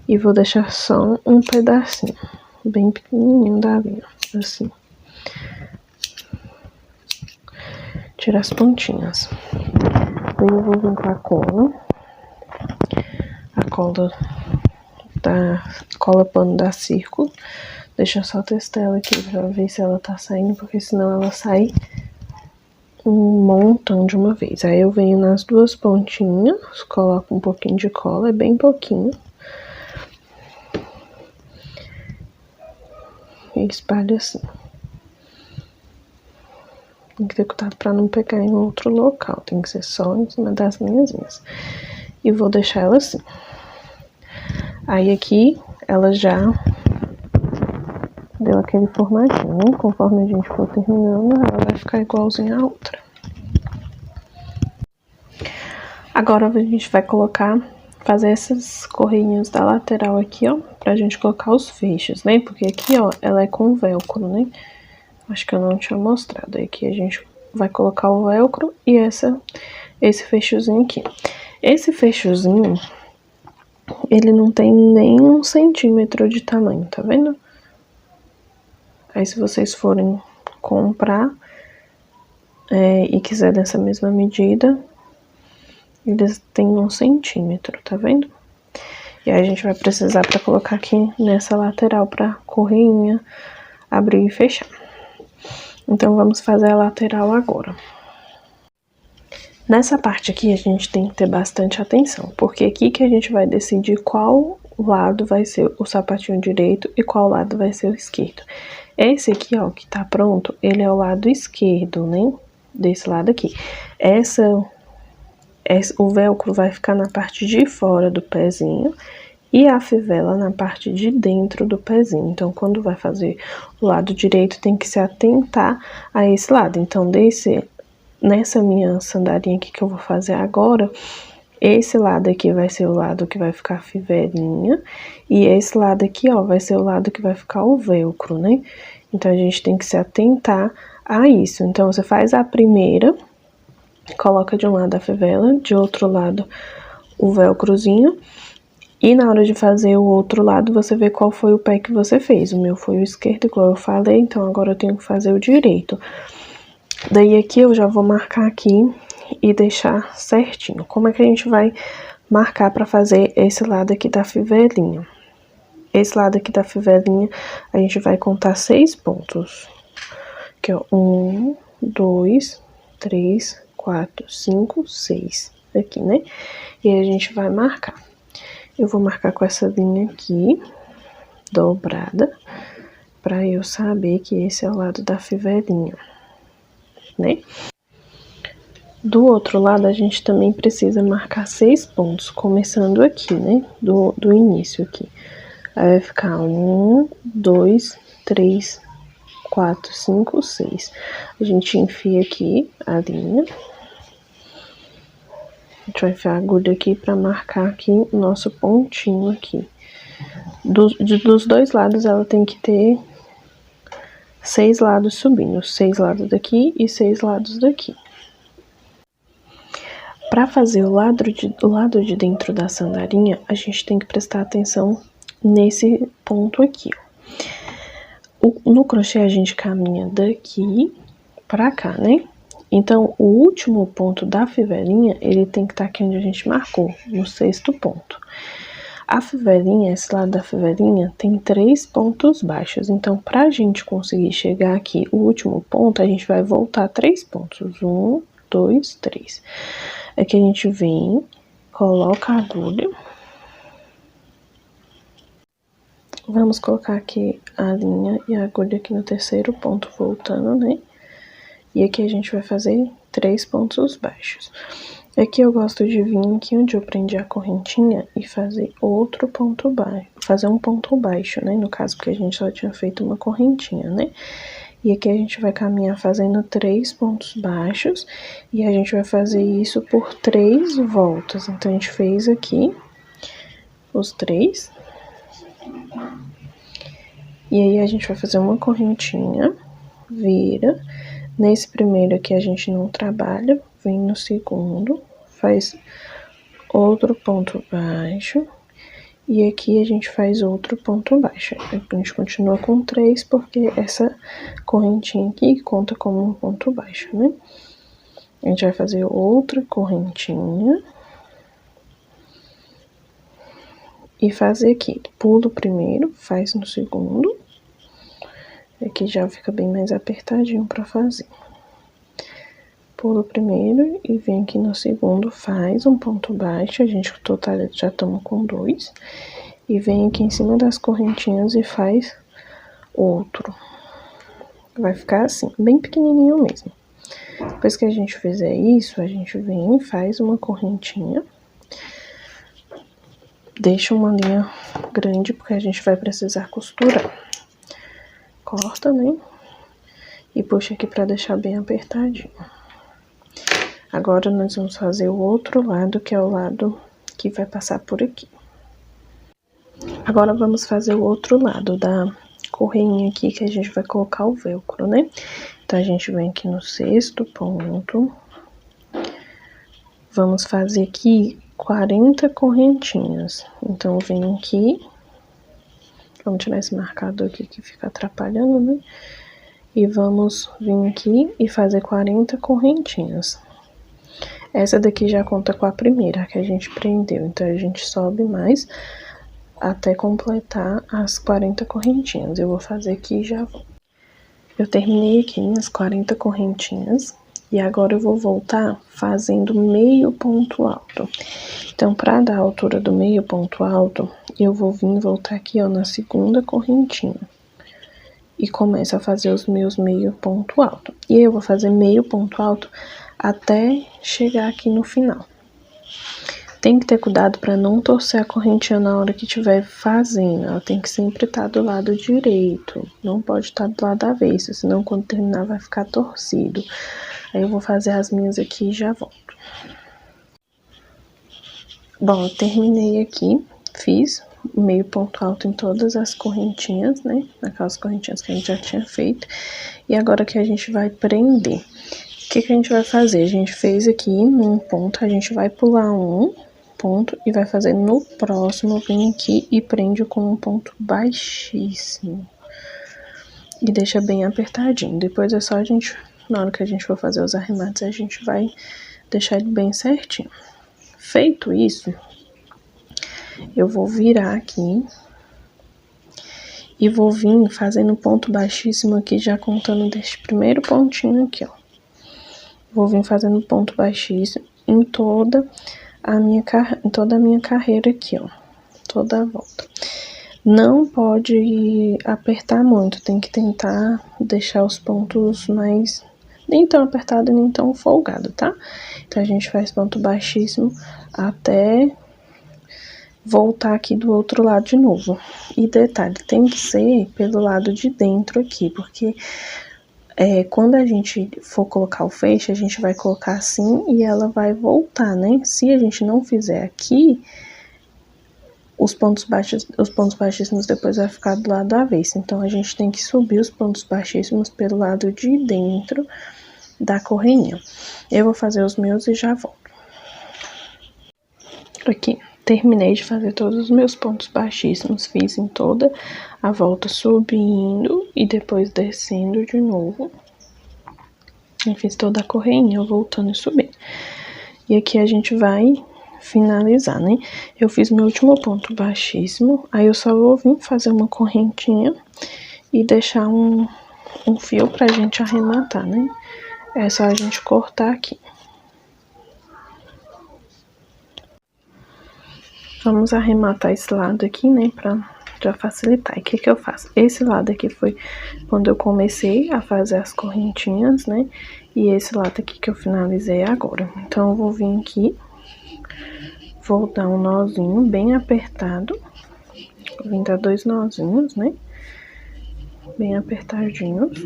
Speaker 1: E vou deixar só um pedacinho, bem pequenininho da linha, assim. Tirar as pontinhas. Daí eu vou vir com a cola. A cola da cola pano da Círculo. Deixa eu só testar ela aqui pra ver se ela tá saindo, porque senão ela sai um montão de uma vez. Aí eu venho nas duas pontinhas, coloco um pouquinho de cola, é bem pouquinho. E espalho assim. Tem que ter cuidado pra não pegar em outro local, tem que ser só em cima das linhazinhas. E vou deixar ela assim. Aí aqui, ela já deu aquele formatinho, né? Conforme a gente for terminando, ela vai ficar igualzinha a outra. Agora a gente vai fazer essas correinhas da lateral aqui, ó, pra gente colocar os fechos, né? Porque aqui, ó, ela é com velcro, né? Acho que eu não tinha mostrado. Aqui a gente vai colocar o velcro e esse fechozinho aqui. Esse fechozinho, ele não tem nem 1 centímetro de tamanho, tá vendo? Aí, se vocês forem comprar e quiser dessa mesma medida, eles têm 1 centímetro, tá vendo? E aí, a gente vai precisar pra colocar aqui nessa lateral pra correinha abrir e fechar. Então, vamos fazer a lateral agora. Nessa parte aqui, a gente tem que ter bastante atenção, porque aqui que a gente vai decidir qual lado vai ser o sapatinho direito e qual lado vai ser o esquerdo. Esse aqui, ó, que tá pronto, ele é o lado esquerdo, né? Desse lado aqui. O velcro vai ficar na parte de fora do pezinho e a fivela na parte de dentro do pezinho. Então, quando vai fazer o lado direito, tem que se atentar a esse lado. Então, nessa minha sandalinha aqui que eu vou fazer agora, esse lado aqui vai ser o lado que vai ficar a fivelinha, e esse lado aqui, ó, vai ser o lado que vai ficar o velcro, né? Então, a gente tem que se atentar a isso. Então, você faz a primeira, coloca de um lado a fivela, de outro lado o velcrozinho, e na hora de fazer o outro lado, você vê qual foi o pé que você fez. O meu foi o esquerdo, igual eu falei, então agora eu tenho que fazer o direito. Daí aqui eu já vou marcar aqui e deixar certinho. Como é que a gente vai marcar para fazer esse lado aqui da fivelinha? Esse lado aqui da fivelinha, a gente vai contar 6 pontos. Aqui, ó, 1, 2, 3, 4, 5, 6. Aqui, né? E aí a gente vai marcar. Eu vou marcar com essa linha aqui, dobrada, para eu saber que esse é o lado da fivelinha, né? Do outro lado, a gente também precisa marcar 6 pontos, começando aqui, né? Do início aqui. Aí vai ficar 1, 2, 3, 4, 5, 6. A gente enfia aqui a linha. A gente vai enfiar a agulha aqui pra marcar aqui o nosso pontinho aqui. Dos dois lados, ela tem que ter 6 lados subindo. 6 lados daqui e 6 lados daqui. Para fazer o lado de dentro da sandalinha, a gente tem que prestar atenção nesse ponto aqui, ó. No crochê, a gente caminha daqui pra cá, né? Então, o último ponto da fivelinha, ele tem que estar aqui onde a gente marcou, no 6º ponto. A fivelinha, esse lado da fivelinha, tem 3 pontos baixos. Então, pra gente conseguir chegar aqui, o último ponto, a gente vai voltar 3 pontos. 1, 2, 3. Aqui a gente vem, coloca a agulha. Vamos colocar aqui a linha e a agulha aqui no 3º ponto, voltando, né? E aqui a gente vai fazer 3 pontos baixos. Aqui eu gosto de vir aqui onde eu prendi a correntinha e fazer outro ponto baixo. Fazer um ponto baixo, né? No caso, porque a gente só tinha feito uma correntinha, né? E aqui a gente vai caminhar fazendo 3 pontos baixos. E a gente vai fazer isso por 3 voltas. Então, a gente fez aqui os 3. E aí, a gente vai fazer uma correntinha, vira. Nesse primeiro aqui a gente não trabalha, vem no segundo, faz outro ponto baixo, e aqui a gente faz outro ponto baixo. A gente continua com 3, porque essa correntinha aqui conta como um ponto baixo, né? A gente vai fazer outra correntinha. E fazer aqui, pula o primeiro, faz no segundo. Aqui já fica bem mais apertadinho pra fazer. Pula o primeiro e vem aqui no segundo, faz um ponto baixo, a gente total já estamos com 2. E vem aqui em cima das correntinhas e faz outro. Vai ficar assim, bem pequenininho mesmo. Depois que a gente fizer isso, a gente vem e faz uma correntinha. Deixa uma linha grande, porque a gente vai precisar costurar. Corta, né? E puxa aqui pra deixar bem apertadinho. Agora, nós vamos fazer o outro lado, que é o lado que vai passar por aqui. Agora, vamos fazer o outro lado da correinha aqui, que a gente vai colocar o velcro, né? Então, a gente vem aqui no 6º ponto. Vamos fazer aqui 40 correntinhas. Então, vem aqui. Vamos tirar esse marcador aqui que fica atrapalhando, né? E vamos vir aqui e fazer 40 correntinhas. Essa daqui já conta com a primeira que a gente prendeu. Então, a gente sobe mais até completar as 40 correntinhas. Eu vou fazer aqui e já vou. Eu terminei aqui minhas 40 correntinhas. E agora eu vou voltar fazendo meio ponto alto. Então, para dar a altura do meio ponto alto, eu vou vir voltar aqui, ó, na segunda correntinha. E começo a fazer os meus meio ponto alto. E eu vou fazer meio ponto alto até chegar aqui no final. Tem que ter cuidado para não torcer a correntinha na hora que estiver fazendo. Ela tem que sempre estar do lado direito. Não pode estar do lado avesso, senão quando terminar vai ficar torcido. Aí eu vou fazer as minhas aqui e já volto. Bom, eu terminei aqui, fiz meio ponto alto em todas as correntinhas, né? Aquelas correntinhas que a gente já tinha feito. E agora que a gente vai prender. O que a gente vai fazer? A gente fez aqui num ponto, a gente vai pular um ponto e vai fazer no próximo, vem aqui e prende com um ponto baixíssimo. E deixa bem apertadinho. Depois é só a gente, na hora que a gente for fazer os arremates, a gente vai deixar ele bem certinho. Feito isso, eu vou virar aqui e vou vir fazendo um ponto baixíssimo aqui, já contando desse primeiro pontinho aqui, ó. Vou vir fazendo ponto baixíssimo em toda a minha carreira aqui, ó. Toda a volta. Não pode apertar muito, tem que tentar deixar os pontos mais... nem tão apertado, nem tão folgado, tá? Então, a gente faz ponto baixíssimo até voltar aqui do outro lado de novo. E detalhe, tem que ser pelo lado de dentro aqui, porque quando a gente for colocar o feixe, a gente vai colocar assim e ela vai voltar, né? Se a gente não fizer aqui, os pontos baixíssimos depois vai ficar do lado avesso. Então, a gente tem que subir os pontos baixíssimos pelo lado de dentro da correinha. Eu vou fazer os meus e já volto. Aqui, terminei de fazer todos os meus pontos baixíssimos, fiz em toda a volta subindo e depois descendo de novo. Eu fiz toda a correinha, voltando e subindo. E aqui a gente vai finalizar, né? Eu fiz meu último ponto baixíssimo, aí eu só vou vir fazer uma correntinha e deixar um fio pra gente arrematar, né? É só a gente cortar aqui. Vamos arrematar esse lado aqui, né, pra já facilitar. E o que eu faço? Esse lado aqui foi quando eu comecei a fazer as correntinhas, né, e esse lado aqui que eu finalizei agora. Então, eu vou vir aqui, vou dar um nozinho bem apertado, vou vir dar 2 nozinhos, né, bem apertadinhos.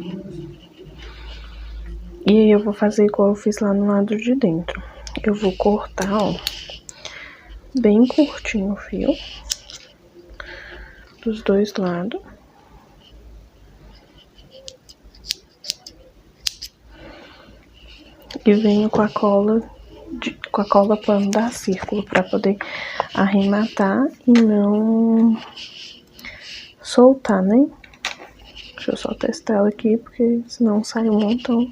Speaker 1: E aí, eu vou fazer igual eu fiz lá no lado de dentro. Eu vou cortar, ó, bem curtinho o fio dos dois lados. E venho com a cola pano dar círculo para poder arrematar e não soltar, né? Deixa eu só testar ela aqui, porque senão sai um montão.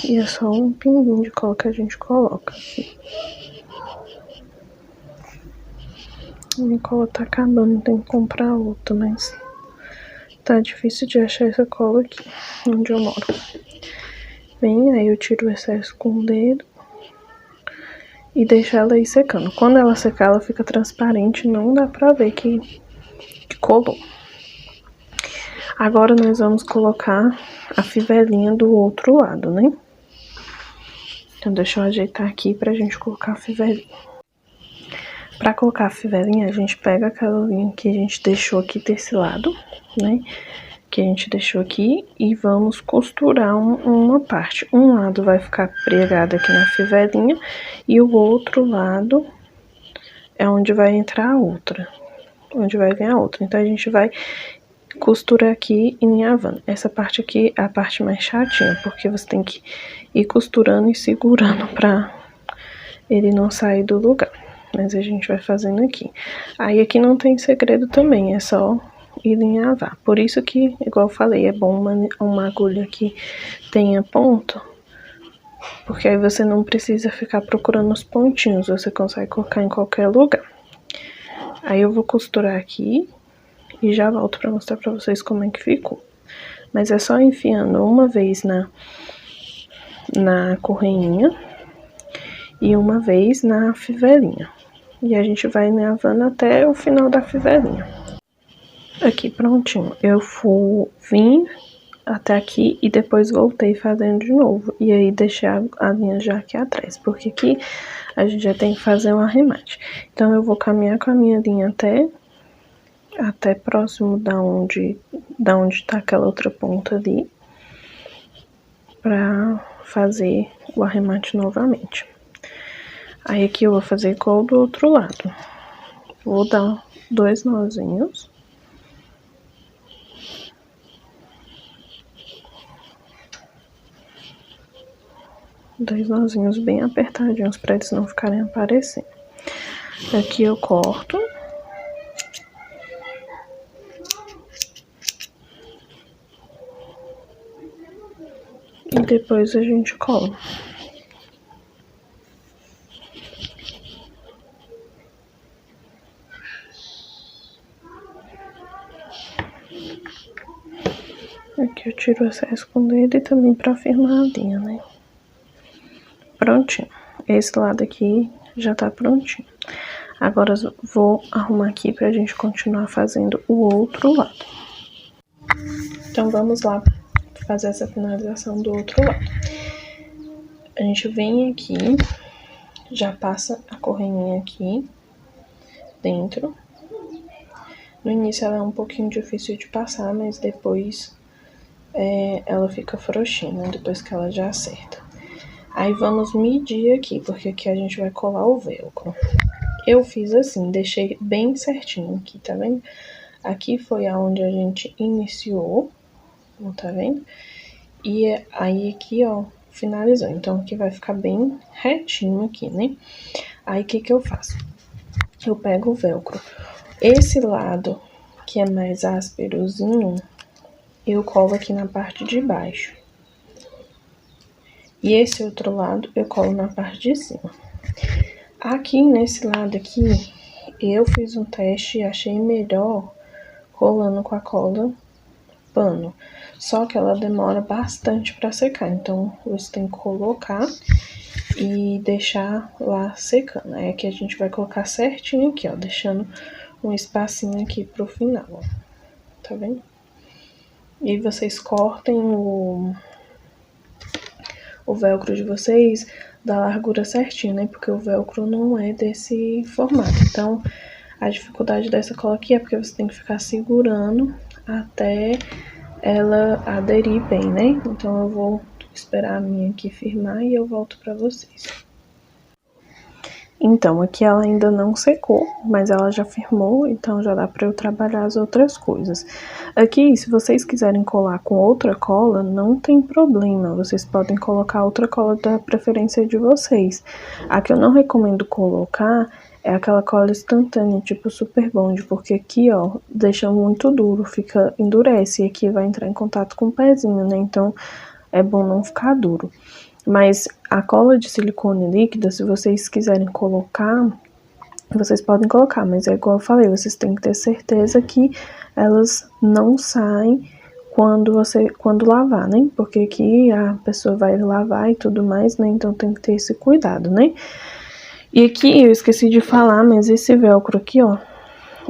Speaker 1: E é só um pinguinho de cola que a gente coloca aqui. Minha cola tá acabando, tem que comprar outra, mas tá difícil de achar essa cola aqui, onde eu moro. Bem, aí eu tiro o excesso com o dedo e deixo ela aí secando. Quando ela secar, ela fica transparente, não dá pra ver que colou. Agora, nós vamos colocar a fivelinha do outro lado, né? Então, deixa eu ajeitar aqui pra gente colocar a fivelinha. Pra colocar a fivelinha, a gente pega aquela linha que a gente deixou aqui desse lado, né? Que a gente deixou aqui e vamos costurar uma parte. Um lado vai ficar pregado aqui na fivelinha e o outro lado é onde vai entrar a outra. Onde vai vir a outra. Então, a gente vai costurar aqui e alinhavando. Essa parte aqui é a parte mais chatinha, porque você tem que ir costurando e segurando pra ele não sai do lugar. Mas a gente vai fazendo aqui. Aí aqui não tem segredo também, é só ir linhavar. Por isso que, igual eu falei, é bom uma agulha que tenha ponto, porque aí você não precisa ficar procurando os pontinhos, você consegue colocar em qualquer lugar. Aí eu vou costurar aqui e já volto pra mostrar pra vocês como é que ficou. Mas é só enfiando uma vez na correinha e uma vez na fivelinha. E a gente vai linhavando até o final da fivelinha. Aqui, prontinho. Eu vim até aqui e depois voltei fazendo de novo. E aí deixei a linha já aqui atrás, porque aqui a gente já tem que fazer um arremate. Então eu vou caminhar com a minha linha até próximo da onde tá aquela outra ponta ali, pra fazer o arremate novamente. Aí aqui eu vou fazer igual do outro lado. Vou dar 2 nozinhos. Dois nozinhos bem apertadinhos para eles não ficarem aparecendo. Aqui eu corto. E depois a gente cola. Aqui eu tiro o excesso com o dedo e também pra firmar a linha, né? Prontinho. Esse lado aqui já tá prontinho. Agora eu vou arrumar aqui pra gente continuar fazendo o outro lado. Então vamos lá fazer essa finalização do outro lado. A gente vem aqui, já passa a correinha aqui dentro. No início ela é um pouquinho difícil de passar, mas depois ela fica frouxinha, depois que ela já acerta. Aí vamos medir aqui, porque aqui a gente vai colar o velcro. Eu fiz assim, deixei bem certinho aqui, tá vendo? Aqui foi aonde a gente iniciou, tá vendo? E aí aqui, ó, finalizou. Então aqui vai ficar bem retinho aqui, né? Aí o que eu faço? Eu pego o velcro. Esse lado que é mais ásperozinho, eu colo aqui na parte de baixo. E esse outro lado eu colo na parte de cima. Aqui nesse lado aqui, eu fiz um teste e achei melhor colando com a cola pano. Só que ela demora bastante para secar, então você tem que colocar e deixar lá secando. Aí aqui a gente vai colocar certinho aqui, ó, deixando um espacinho aqui pro final, ó. Tá vendo? E vocês cortem o velcro de vocês da largura certinha, né? Porque o velcro não é desse formato. Então, a dificuldade dessa cola aqui é porque você tem que ficar segurando até ela aderir bem, né? Então, eu vou esperar a minha aqui firmar e eu volto pra vocês. Então, aqui ela ainda não secou, mas ela já firmou, então já dá pra eu trabalhar as outras coisas. Aqui, se vocês quiserem colar com outra cola, não tem problema, vocês podem colocar outra cola da preferência de vocês. A que eu não recomendo colocar é aquela cola instantânea, tipo Super Bond, porque aqui, ó, deixa muito duro, endurece, e aqui vai entrar em contato com o pezinho, né? Então, é bom não ficar duro. Mas a cola de silicone líquida, se vocês quiserem colocar, vocês podem colocar, mas é igual eu falei, vocês têm que ter certeza que elas não saem quando lavar, né? Porque aqui a pessoa vai lavar e tudo mais, né? Então tem que ter esse cuidado, né? E aqui eu esqueci de falar, mas esse velcro aqui, ó,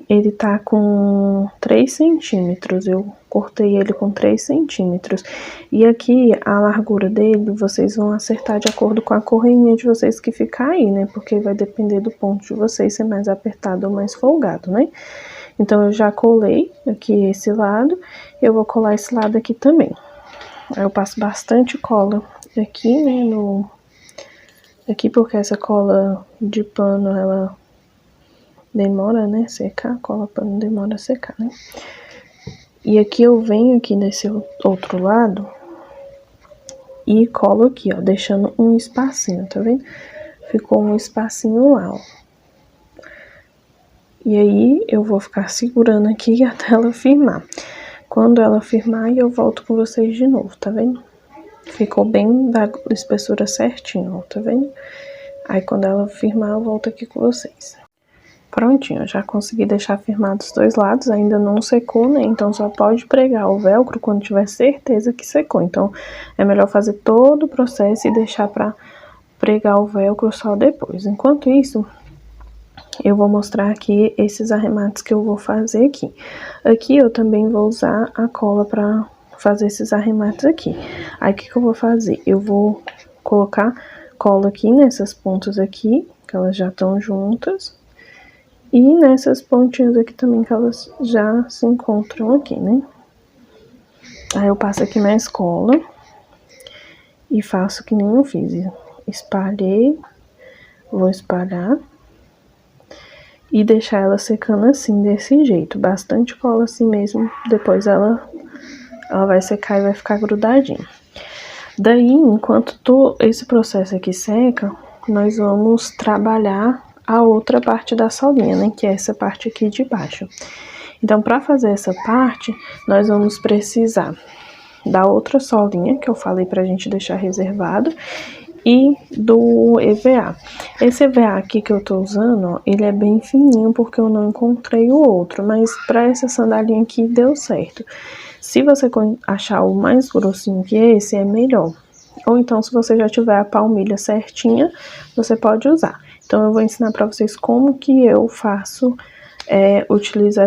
Speaker 1: ele tá com 3 centímetros, eu cortei ele com 3 centímetros. E aqui, a largura dele, vocês vão acertar de acordo com a correinha de vocês que ficar aí, né? Porque vai depender do ponto de vocês, ser mais apertado ou mais folgado, né? Então, eu já colei aqui esse lado, eu vou colar esse lado aqui também. Aí eu passo bastante cola aqui, né, aqui porque essa cola de pano, ela demora, né, secar, a cola pano demora a secar, né? E aqui eu venho aqui nesse outro lado e colo aqui, ó, deixando um espacinho, tá vendo? ficou um espacinho lá, ó. E aí, eu vou ficar segurando aqui até ela firmar. Quando ela firmar, eu volto com vocês de novo, tá vendo? Ficou bem da espessura certinho, ó, tá vendo? Aí, quando ela firmar, eu volto aqui com vocês. Prontinho, já consegui deixar firmado os dois lados, ainda não secou, né? Então, só pode pregar o velcro quando tiver certeza que secou. Então, é melhor fazer todo o processo e deixar pra pregar o velcro só depois. Enquanto isso, eu vou mostrar aqui esses arremates que eu vou fazer aqui. Aqui eu também vou usar a cola pra fazer esses arremates aqui. Aí, o que eu vou fazer? Eu vou colocar cola aqui nessas pontas aqui, que elas já estão juntas. E nessas pontinhas aqui também, que elas já se encontram aqui, né? Aí eu passo aqui mais cola e faço que nem eu fiz. Espalhei, vou espalhar e deixar ela secando assim, desse jeito. Bastante cola assim mesmo, depois ela vai secar e vai ficar grudadinha. Daí, enquanto esse processo aqui seca, nós vamos trabalhar a outra parte da solinha, né? Que é essa parte aqui de baixo. Então, para fazer essa parte, nós vamos precisar da outra solinha, que eu falei pra gente deixar reservado, e do EVA. Esse EVA aqui que eu tô usando, ó, ele é bem fininho, porque eu não encontrei o outro, mas pra essa sandalinha aqui deu certo. Se você achar o mais grossinho que esse, é melhor. Ou então, se você já tiver a palmilha certinha, você pode usar. Então, eu vou ensinar pra vocês como que eu faço, utilizar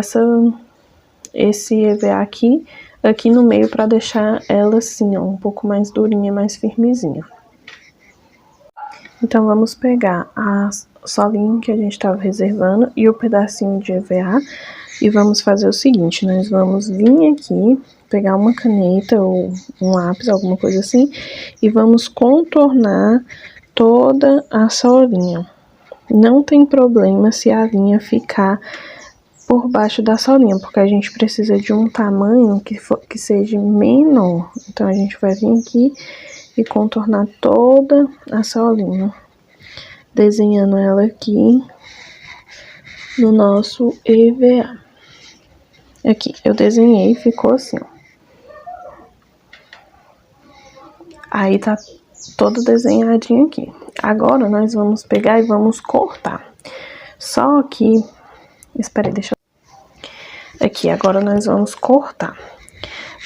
Speaker 1: esse EVA aqui no meio pra deixar ela assim, ó, um pouco mais durinha, mais firmezinha. Então, vamos pegar a solinha que a gente tava reservando e o pedacinho de EVA e vamos fazer o seguinte, nós vamos vir aqui, pegar uma caneta ou um lápis, alguma coisa assim, e vamos contornar toda a solinha. Não tem problema se a linha ficar por baixo da solinha, porque a gente precisa de um tamanho que seja menor. Então, a gente vai vir aqui e contornar toda a solinha, desenhando ela aqui no nosso EVA. Aqui, eu desenhei e ficou assim, ó. Aí, tá todo desenhadinho aqui. Agora, nós vamos pegar e vamos cortar. Só que... Espera aí, deixa eu... Aqui, agora nós vamos cortar.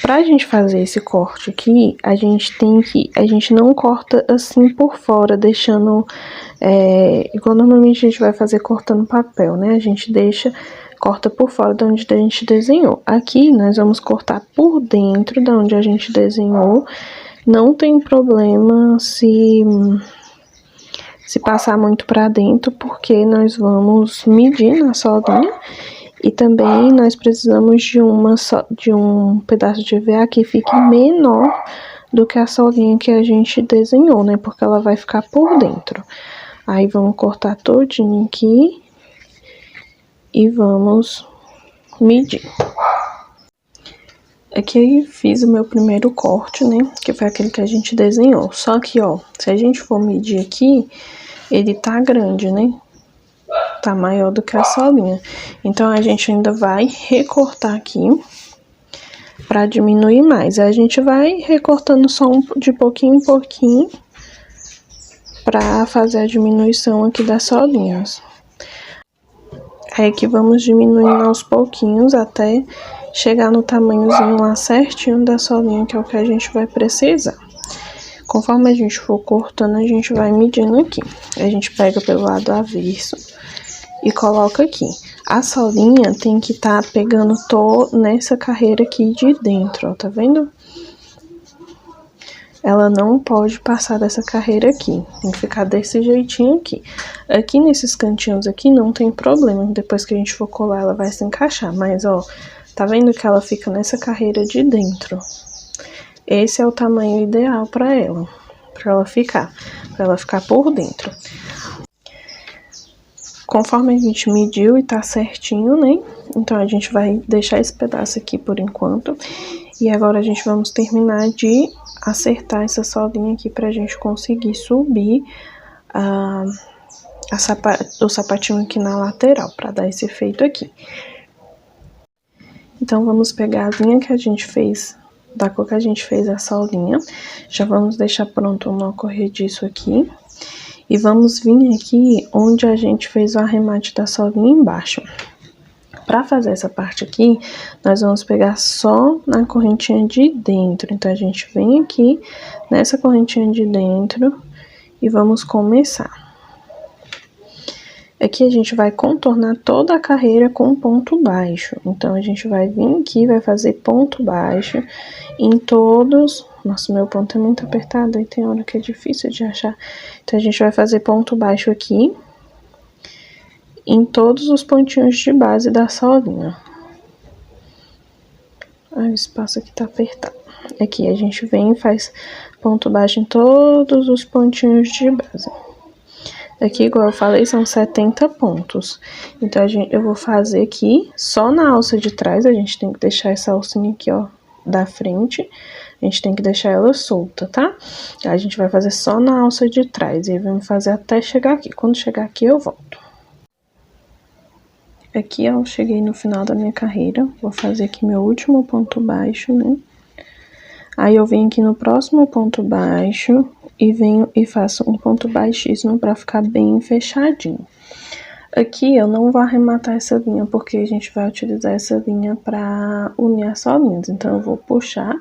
Speaker 1: Pra gente fazer esse corte aqui, a gente não corta assim por fora, deixando... igual normalmente a gente vai fazer cortando papel, né? A gente corta por fora de onde a gente desenhou. Aqui, nós vamos cortar por dentro de onde a gente desenhou. Não tem problema se passar muito pra dentro, porque nós vamos medir na solinha. E também nós precisamos de um pedaço de EVA que fique menor do que a solinha que a gente desenhou, né? Porque ela vai ficar por dentro. Aí, vamos cortar todinho aqui e vamos medir. Aqui eu fiz o meu primeiro corte, né? Que foi aquele que a gente desenhou. Só que, ó, se a gente for medir aqui, ele tá grande, né? Tá maior do que a solinha. Então, a gente ainda vai recortar aqui pra diminuir mais. Aí, a gente vai recortando só de pouquinho em pouquinho pra fazer a diminuição aqui das solinhas. Aí, aqui vamos diminuindo aos pouquinhos até chegar no tamanhozinho lá certinho da solinha, que é o que a gente vai precisar. Conforme a gente for cortando, a gente vai medindo aqui. A gente pega pelo lado avesso e coloca aqui. A solinha tem que estar pegando nessa carreira aqui de dentro, ó, tá vendo? Ela não pode passar dessa carreira aqui, tem que ficar desse jeitinho aqui. Aqui nesses cantinhos aqui não tem problema, depois que a gente for colar ela vai se encaixar, mas ó, tá vendo que ela fica nessa carreira de dentro? Esse é o tamanho ideal pra ela ficar por dentro. Conforme a gente mediu e tá certinho, né? Então, a gente vai deixar esse pedaço aqui por enquanto. E agora, a gente vamos terminar de acertar essa solinha aqui pra gente conseguir subir o sapatinho aqui na lateral, pra dar esse efeito aqui. Então, vamos pegar a linha que a gente fez, da cor que a gente fez a solinha. Já vamos deixar pronto o nó corrediço aqui. E vamos vir aqui onde a gente fez o arremate da solinha embaixo. Para fazer essa parte aqui, nós vamos pegar só na correntinha de dentro. Então, a gente vem aqui nessa correntinha de dentro e vamos começar. Aqui a gente vai contornar toda a carreira com ponto baixo. Então, a gente vai vir aqui, vai fazer ponto baixo em todos... Nossa, meu ponto é muito apertado, aí tem hora que é difícil de achar. Então, a gente vai fazer ponto baixo aqui em todos os pontinhos de base da solinha. Ai, o espaço aqui tá apertado. Aqui a gente vem e faz ponto baixo em todos os pontinhos de base. Aqui, igual eu falei, são 70 pontos. Então, eu vou fazer aqui, só na alça de trás, a gente tem que deixar essa alcinha aqui, ó, da frente. A gente tem que deixar ela solta, tá? A gente vai fazer só na alça de trás, e aí vamos fazer até chegar aqui. Quando chegar aqui, eu volto. Aqui, ó, eu cheguei no final da minha carreira, vou fazer aqui meu último ponto baixo, né? Aí, eu venho aqui no próximo ponto baixo e venho e faço um ponto baixíssimo pra ficar bem fechadinho. Aqui, eu não vou arrematar essa linha, porque a gente vai utilizar essa linha pra unir as solinhas. Então, eu vou puxar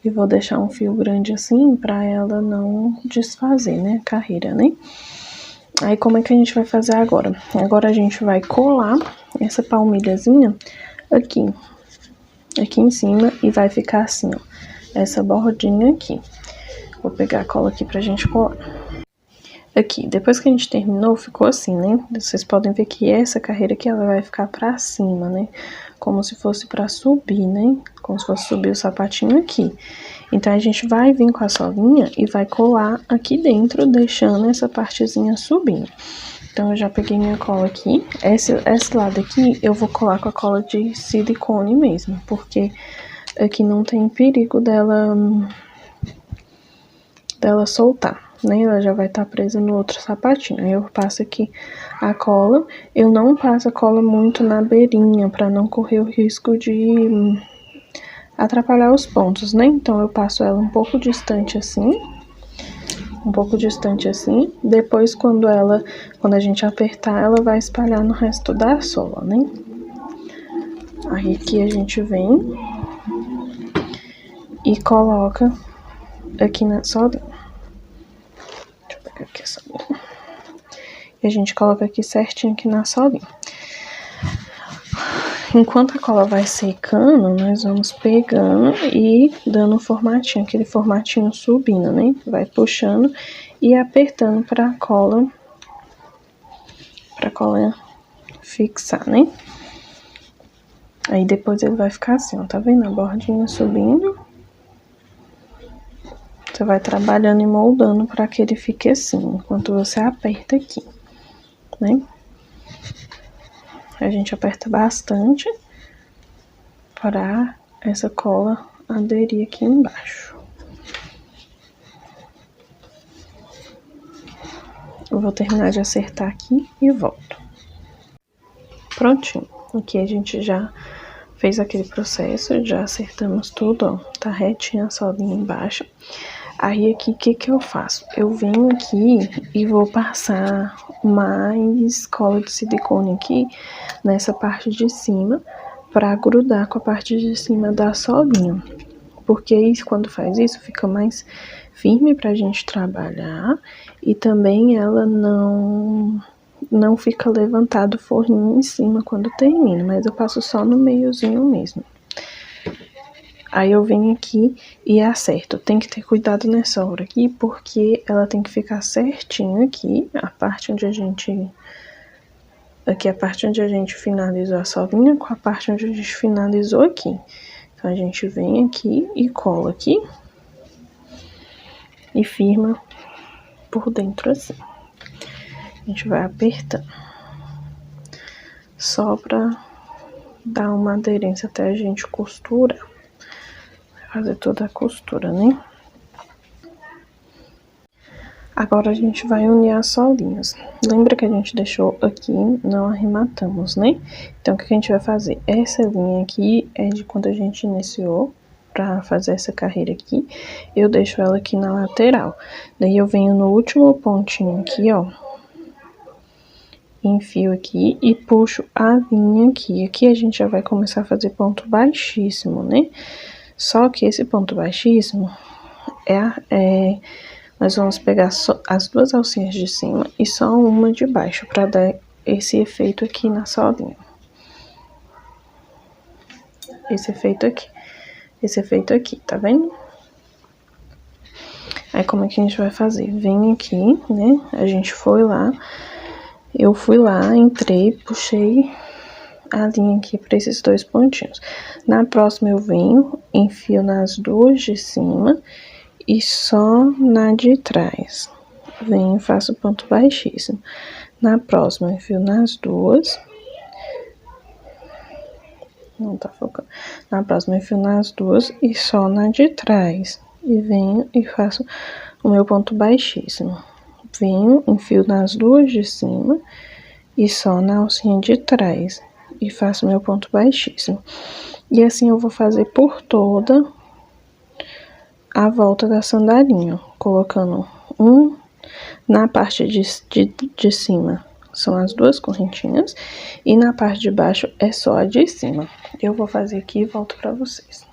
Speaker 1: e vou deixar um fio grande assim pra ela não desfazer, né, a carreira, né? Aí, como é que a gente vai fazer agora? Agora, a gente vai colar essa palmilhazinha aqui em cima e vai ficar assim, ó, essa bordinha aqui. Vou pegar a cola aqui pra gente colar. Aqui, depois que a gente terminou, ficou assim, né? Vocês podem ver que essa carreira aqui, ela vai ficar pra cima, né? Como se fosse pra subir, né? Como se fosse subir o sapatinho aqui. Então, a gente vai vir com a solinha e vai colar aqui dentro, deixando essa partezinha subindo. Então, eu já peguei minha cola aqui. Esse lado aqui, eu vou colar com a cola de silicone mesmo, porque aqui não tem perigo dela soltar, né? Ela já vai estar presa no outro sapatinho. Aí eu passo aqui a cola. Eu não passo a cola muito na beirinha, pra não correr o risco de atrapalhar os pontos, né? Então, eu passo ela um pouco distante assim. Depois, quando a gente apertar, ela vai espalhar no resto da sola, né? Aí, aqui a gente vem e coloca aqui na solinha. Deixa eu pegar aqui a solinha. E a gente coloca aqui certinho aqui na solinha. Enquanto a cola vai secando, nós vamos pegando e dando um formatinho, aquele formatinho subindo, né? Vai puxando e apertando pra cola fixar, né? Aí depois ele vai ficar assim, ó, tá vendo a bordinha subindo? Você vai trabalhando e moldando pra que ele fique assim, enquanto você aperta aqui, né? A gente aperta bastante para essa cola aderir aqui embaixo. Eu vou terminar de acertar aqui e volto. Prontinho. Aqui a gente já fez aquele processo, já acertamos tudo, ó. Tá retinha a solinha embaixo. Aí aqui, o que que eu faço? Eu venho aqui e vou passar mais cola de silicone aqui nessa parte de cima, pra grudar com a parte de cima da solinha. Porque isso, quando faz isso, fica mais firme pra gente trabalhar e também ela não fica levantado o forrinho em cima quando termina, mas eu passo só no meiozinho mesmo. Aí eu venho aqui e acerto. Tem que ter cuidado nessa hora aqui, porque ela tem que ficar certinho aqui, a parte onde a gente... Aqui é a parte onde a gente finalizou a solinha com a parte onde a gente finalizou aqui. Então, a gente vem aqui e cola aqui. E firma por dentro assim. A gente vai apertando. Só pra dar uma aderência até a gente costurar. Fazer toda a costura, né? Agora a gente vai unir as solinhas. Lembra que a gente deixou aqui, não arrematamos, né? Então, o que a gente vai fazer? Essa linha aqui é de quando a gente iniciou pra fazer essa carreira aqui. Eu deixo ela aqui na lateral. Daí eu venho no último pontinho aqui, ó. Enfio aqui e puxo a linha aqui. Aqui a gente já vai começar a fazer ponto baixíssimo, né? Só que esse ponto baixíssimo nós vamos pegar só as duas alcinhas de cima e só uma de baixo, para dar esse efeito aqui na solinha. Esse efeito aqui, tá vendo? Aí, como é que a gente vai fazer? Vem aqui, né? A gente foi lá, eu fui lá, entrei, puxei a linha aqui para esses dois pontinhos. Na próxima, eu venho, enfio nas duas de cima e só na de trás. Venho e faço ponto baixíssimo. Na próxima, enfio nas duas. Não tá focando. Na próxima, enfio nas duas e só na de trás. E venho e faço o meu ponto baixíssimo. Venho, enfio nas duas de cima e só na alcinha de trás. E faço meu ponto baixíssimo. E assim eu vou fazer por toda a volta da sandalinha, colocando na parte de cima são as duas correntinhas e na parte de baixo é só a de cima. Eu vou fazer aqui e volto pra vocês.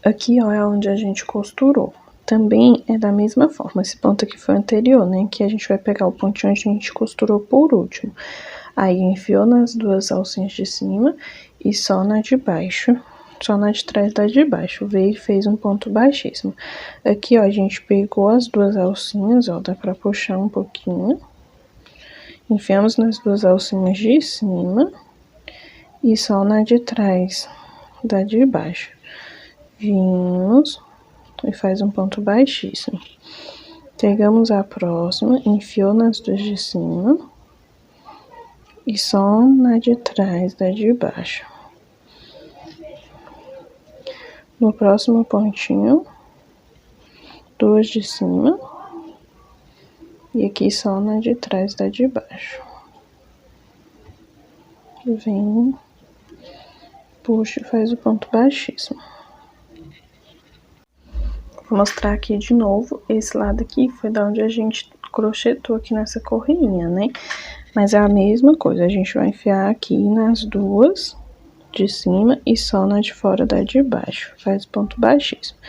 Speaker 1: Aqui, ó, é onde a gente costurou. Também é da mesma forma, esse ponto aqui foi anterior, né, que a gente vai pegar o pontinho onde a gente costurou por último. Aí, enfiou nas duas alcinhas de cima e só na de baixo. Só na de trás da de baixo, veio e fez um ponto baixíssimo. Aqui, ó, a gente pegou as duas alcinhas, ó, dá pra puxar um pouquinho. Enfiamos nas duas alcinhas de cima e só na de trás da de baixo. Vimos e faz um ponto baixíssimo. Pegamos a próxima, enfiou nas duas de cima e só na de trás da de baixo. No próximo pontinho, duas de cima e aqui só na de trás da de baixo. Vem, puxa e faz o ponto baixíssimo. Vou mostrar aqui de novo, esse lado aqui foi da onde a gente crochetou aqui nessa correinha, né? Mas é a mesma coisa, a gente vai enfiar aqui nas duas de cima e só na de fora da de baixo, faz ponto baixíssimo.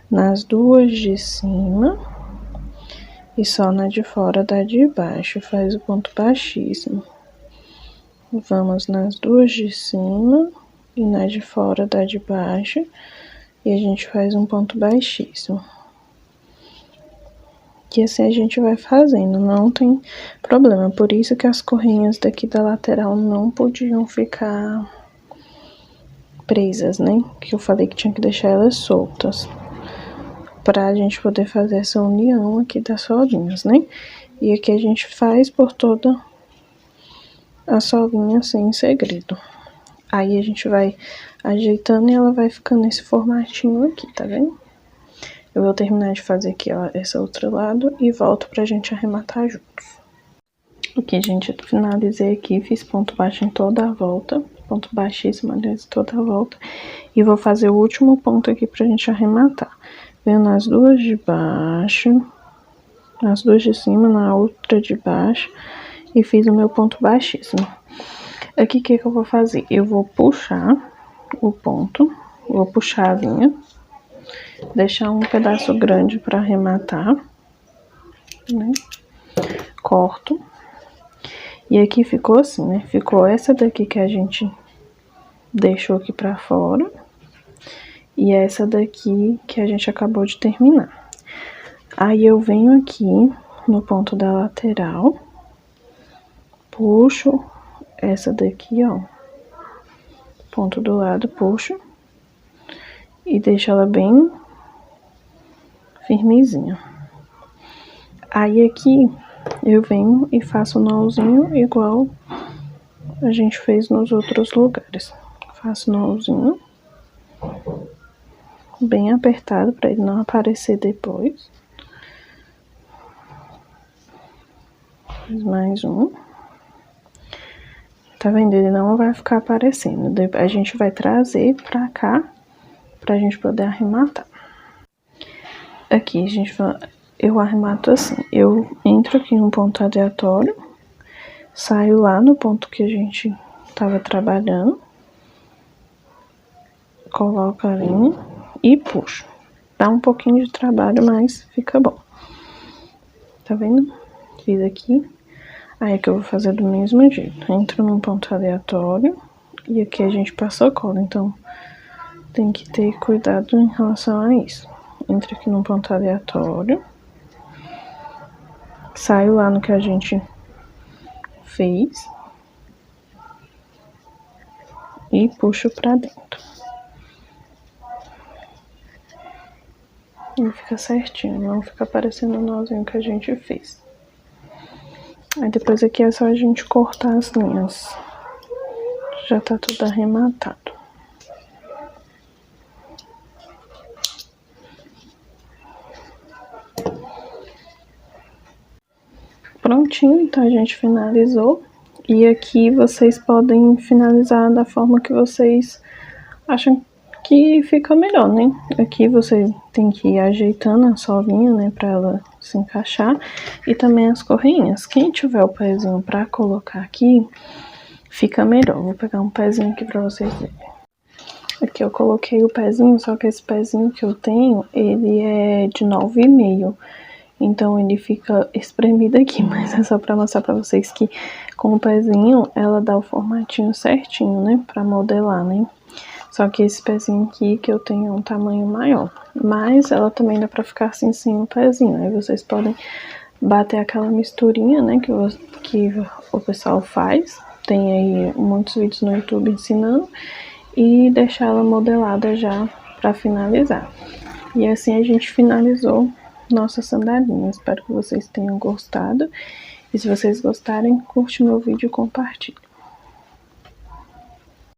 Speaker 1: Nas duas de cima e só na de fora da de baixo, faz o ponto baixíssimo. Vamos nas duas de cima e na de fora da de baixo e a gente faz um ponto baixíssimo. E assim a gente vai fazendo, não tem problema. Por isso que as correinhas daqui da lateral não podiam ficar presas, né? Que eu falei que tinha que deixar elas soltas. Pra gente poder fazer essa união aqui das solinhas, né? E aqui a gente faz por toda a solinha sem segredo. Aí a gente vai ajeitando e ela vai ficando nesse formatinho aqui, tá vendo? Eu vou terminar de fazer aqui, ó, esse outro lado e volto pra gente arrematar juntos. Aqui, gente, eu finalizei aqui, fiz ponto baixo em toda a volta, ponto baixíssimo, aliás, toda a volta. E vou fazer o último ponto aqui pra gente arrematar. Venho nas duas de baixo, nas duas de cima, na outra de baixo e fiz o meu ponto baixíssimo. Aqui, o que eu vou fazer? Eu vou puxar o ponto, vou puxar a linha, deixar um pedaço grande pra arrematar, né? Corto. E aqui ficou assim, né? Ficou essa daqui que a gente deixou aqui pra fora. E essa daqui que a gente acabou de terminar. Aí eu venho aqui no ponto da lateral, puxo essa daqui, ó. Ponto do lado, puxo. E deixo ela bem firmezinha. Aí aqui eu venho e faço um nózinho igual a gente fez nos outros lugares. Faço nózinho bem apertado para ele não aparecer depois. Fiz mais um. Tá vendo? Ele não vai ficar aparecendo. A gente vai trazer pra cá, pra gente poder arrematar. Aqui, eu arremato assim. Eu entro aqui no ponto aleatório, saio lá no ponto que a gente tava trabalhando, coloco a linha e puxo. Dá um pouquinho de trabalho, mas fica bom. Tá vendo? Fiz aqui. Aí aqui eu vou fazer do mesmo jeito. Entro num ponto aleatório e aqui a gente passou cola, então tem que ter cuidado em relação a isso. Entro aqui num ponto aleatório, saio lá no que a gente fez e puxo pra dentro. E fica certinho, não fica aparecendo o nozinho que a gente fez. Aí depois aqui é só a gente cortar as linhas. Já tá tudo arrematado. Prontinho, então a gente finalizou. E aqui vocês podem finalizar da forma que vocês acham que fica melhor, né? Aqui você tem que ir ajeitando a solinha, né, pra ela se encaixar. E também as correinhas. Quem tiver o pezinho pra colocar aqui, fica melhor. Vou pegar um pezinho aqui pra vocês verem. Aqui eu coloquei o pezinho, só que esse pezinho que eu tenho, ele é de 9,5. Então ele fica espremido aqui, mas é só pra mostrar pra vocês que com o pezinho ela dá o formatinho certinho, né, pra modelar, né. Só que esse pezinho aqui que eu tenho é um tamanho maior, mas ela também dá pra ficar assim sem o pezinho. Aí vocês podem bater aquela misturinha, né, que o pessoal faz. Tem aí muitos vídeos no YouTube ensinando. E deixar ela modelada já pra finalizar. E assim a gente finalizou nossa sandalinha. Espero que vocês tenham gostado. E se vocês gostarem, curte meu vídeo e compartilhe.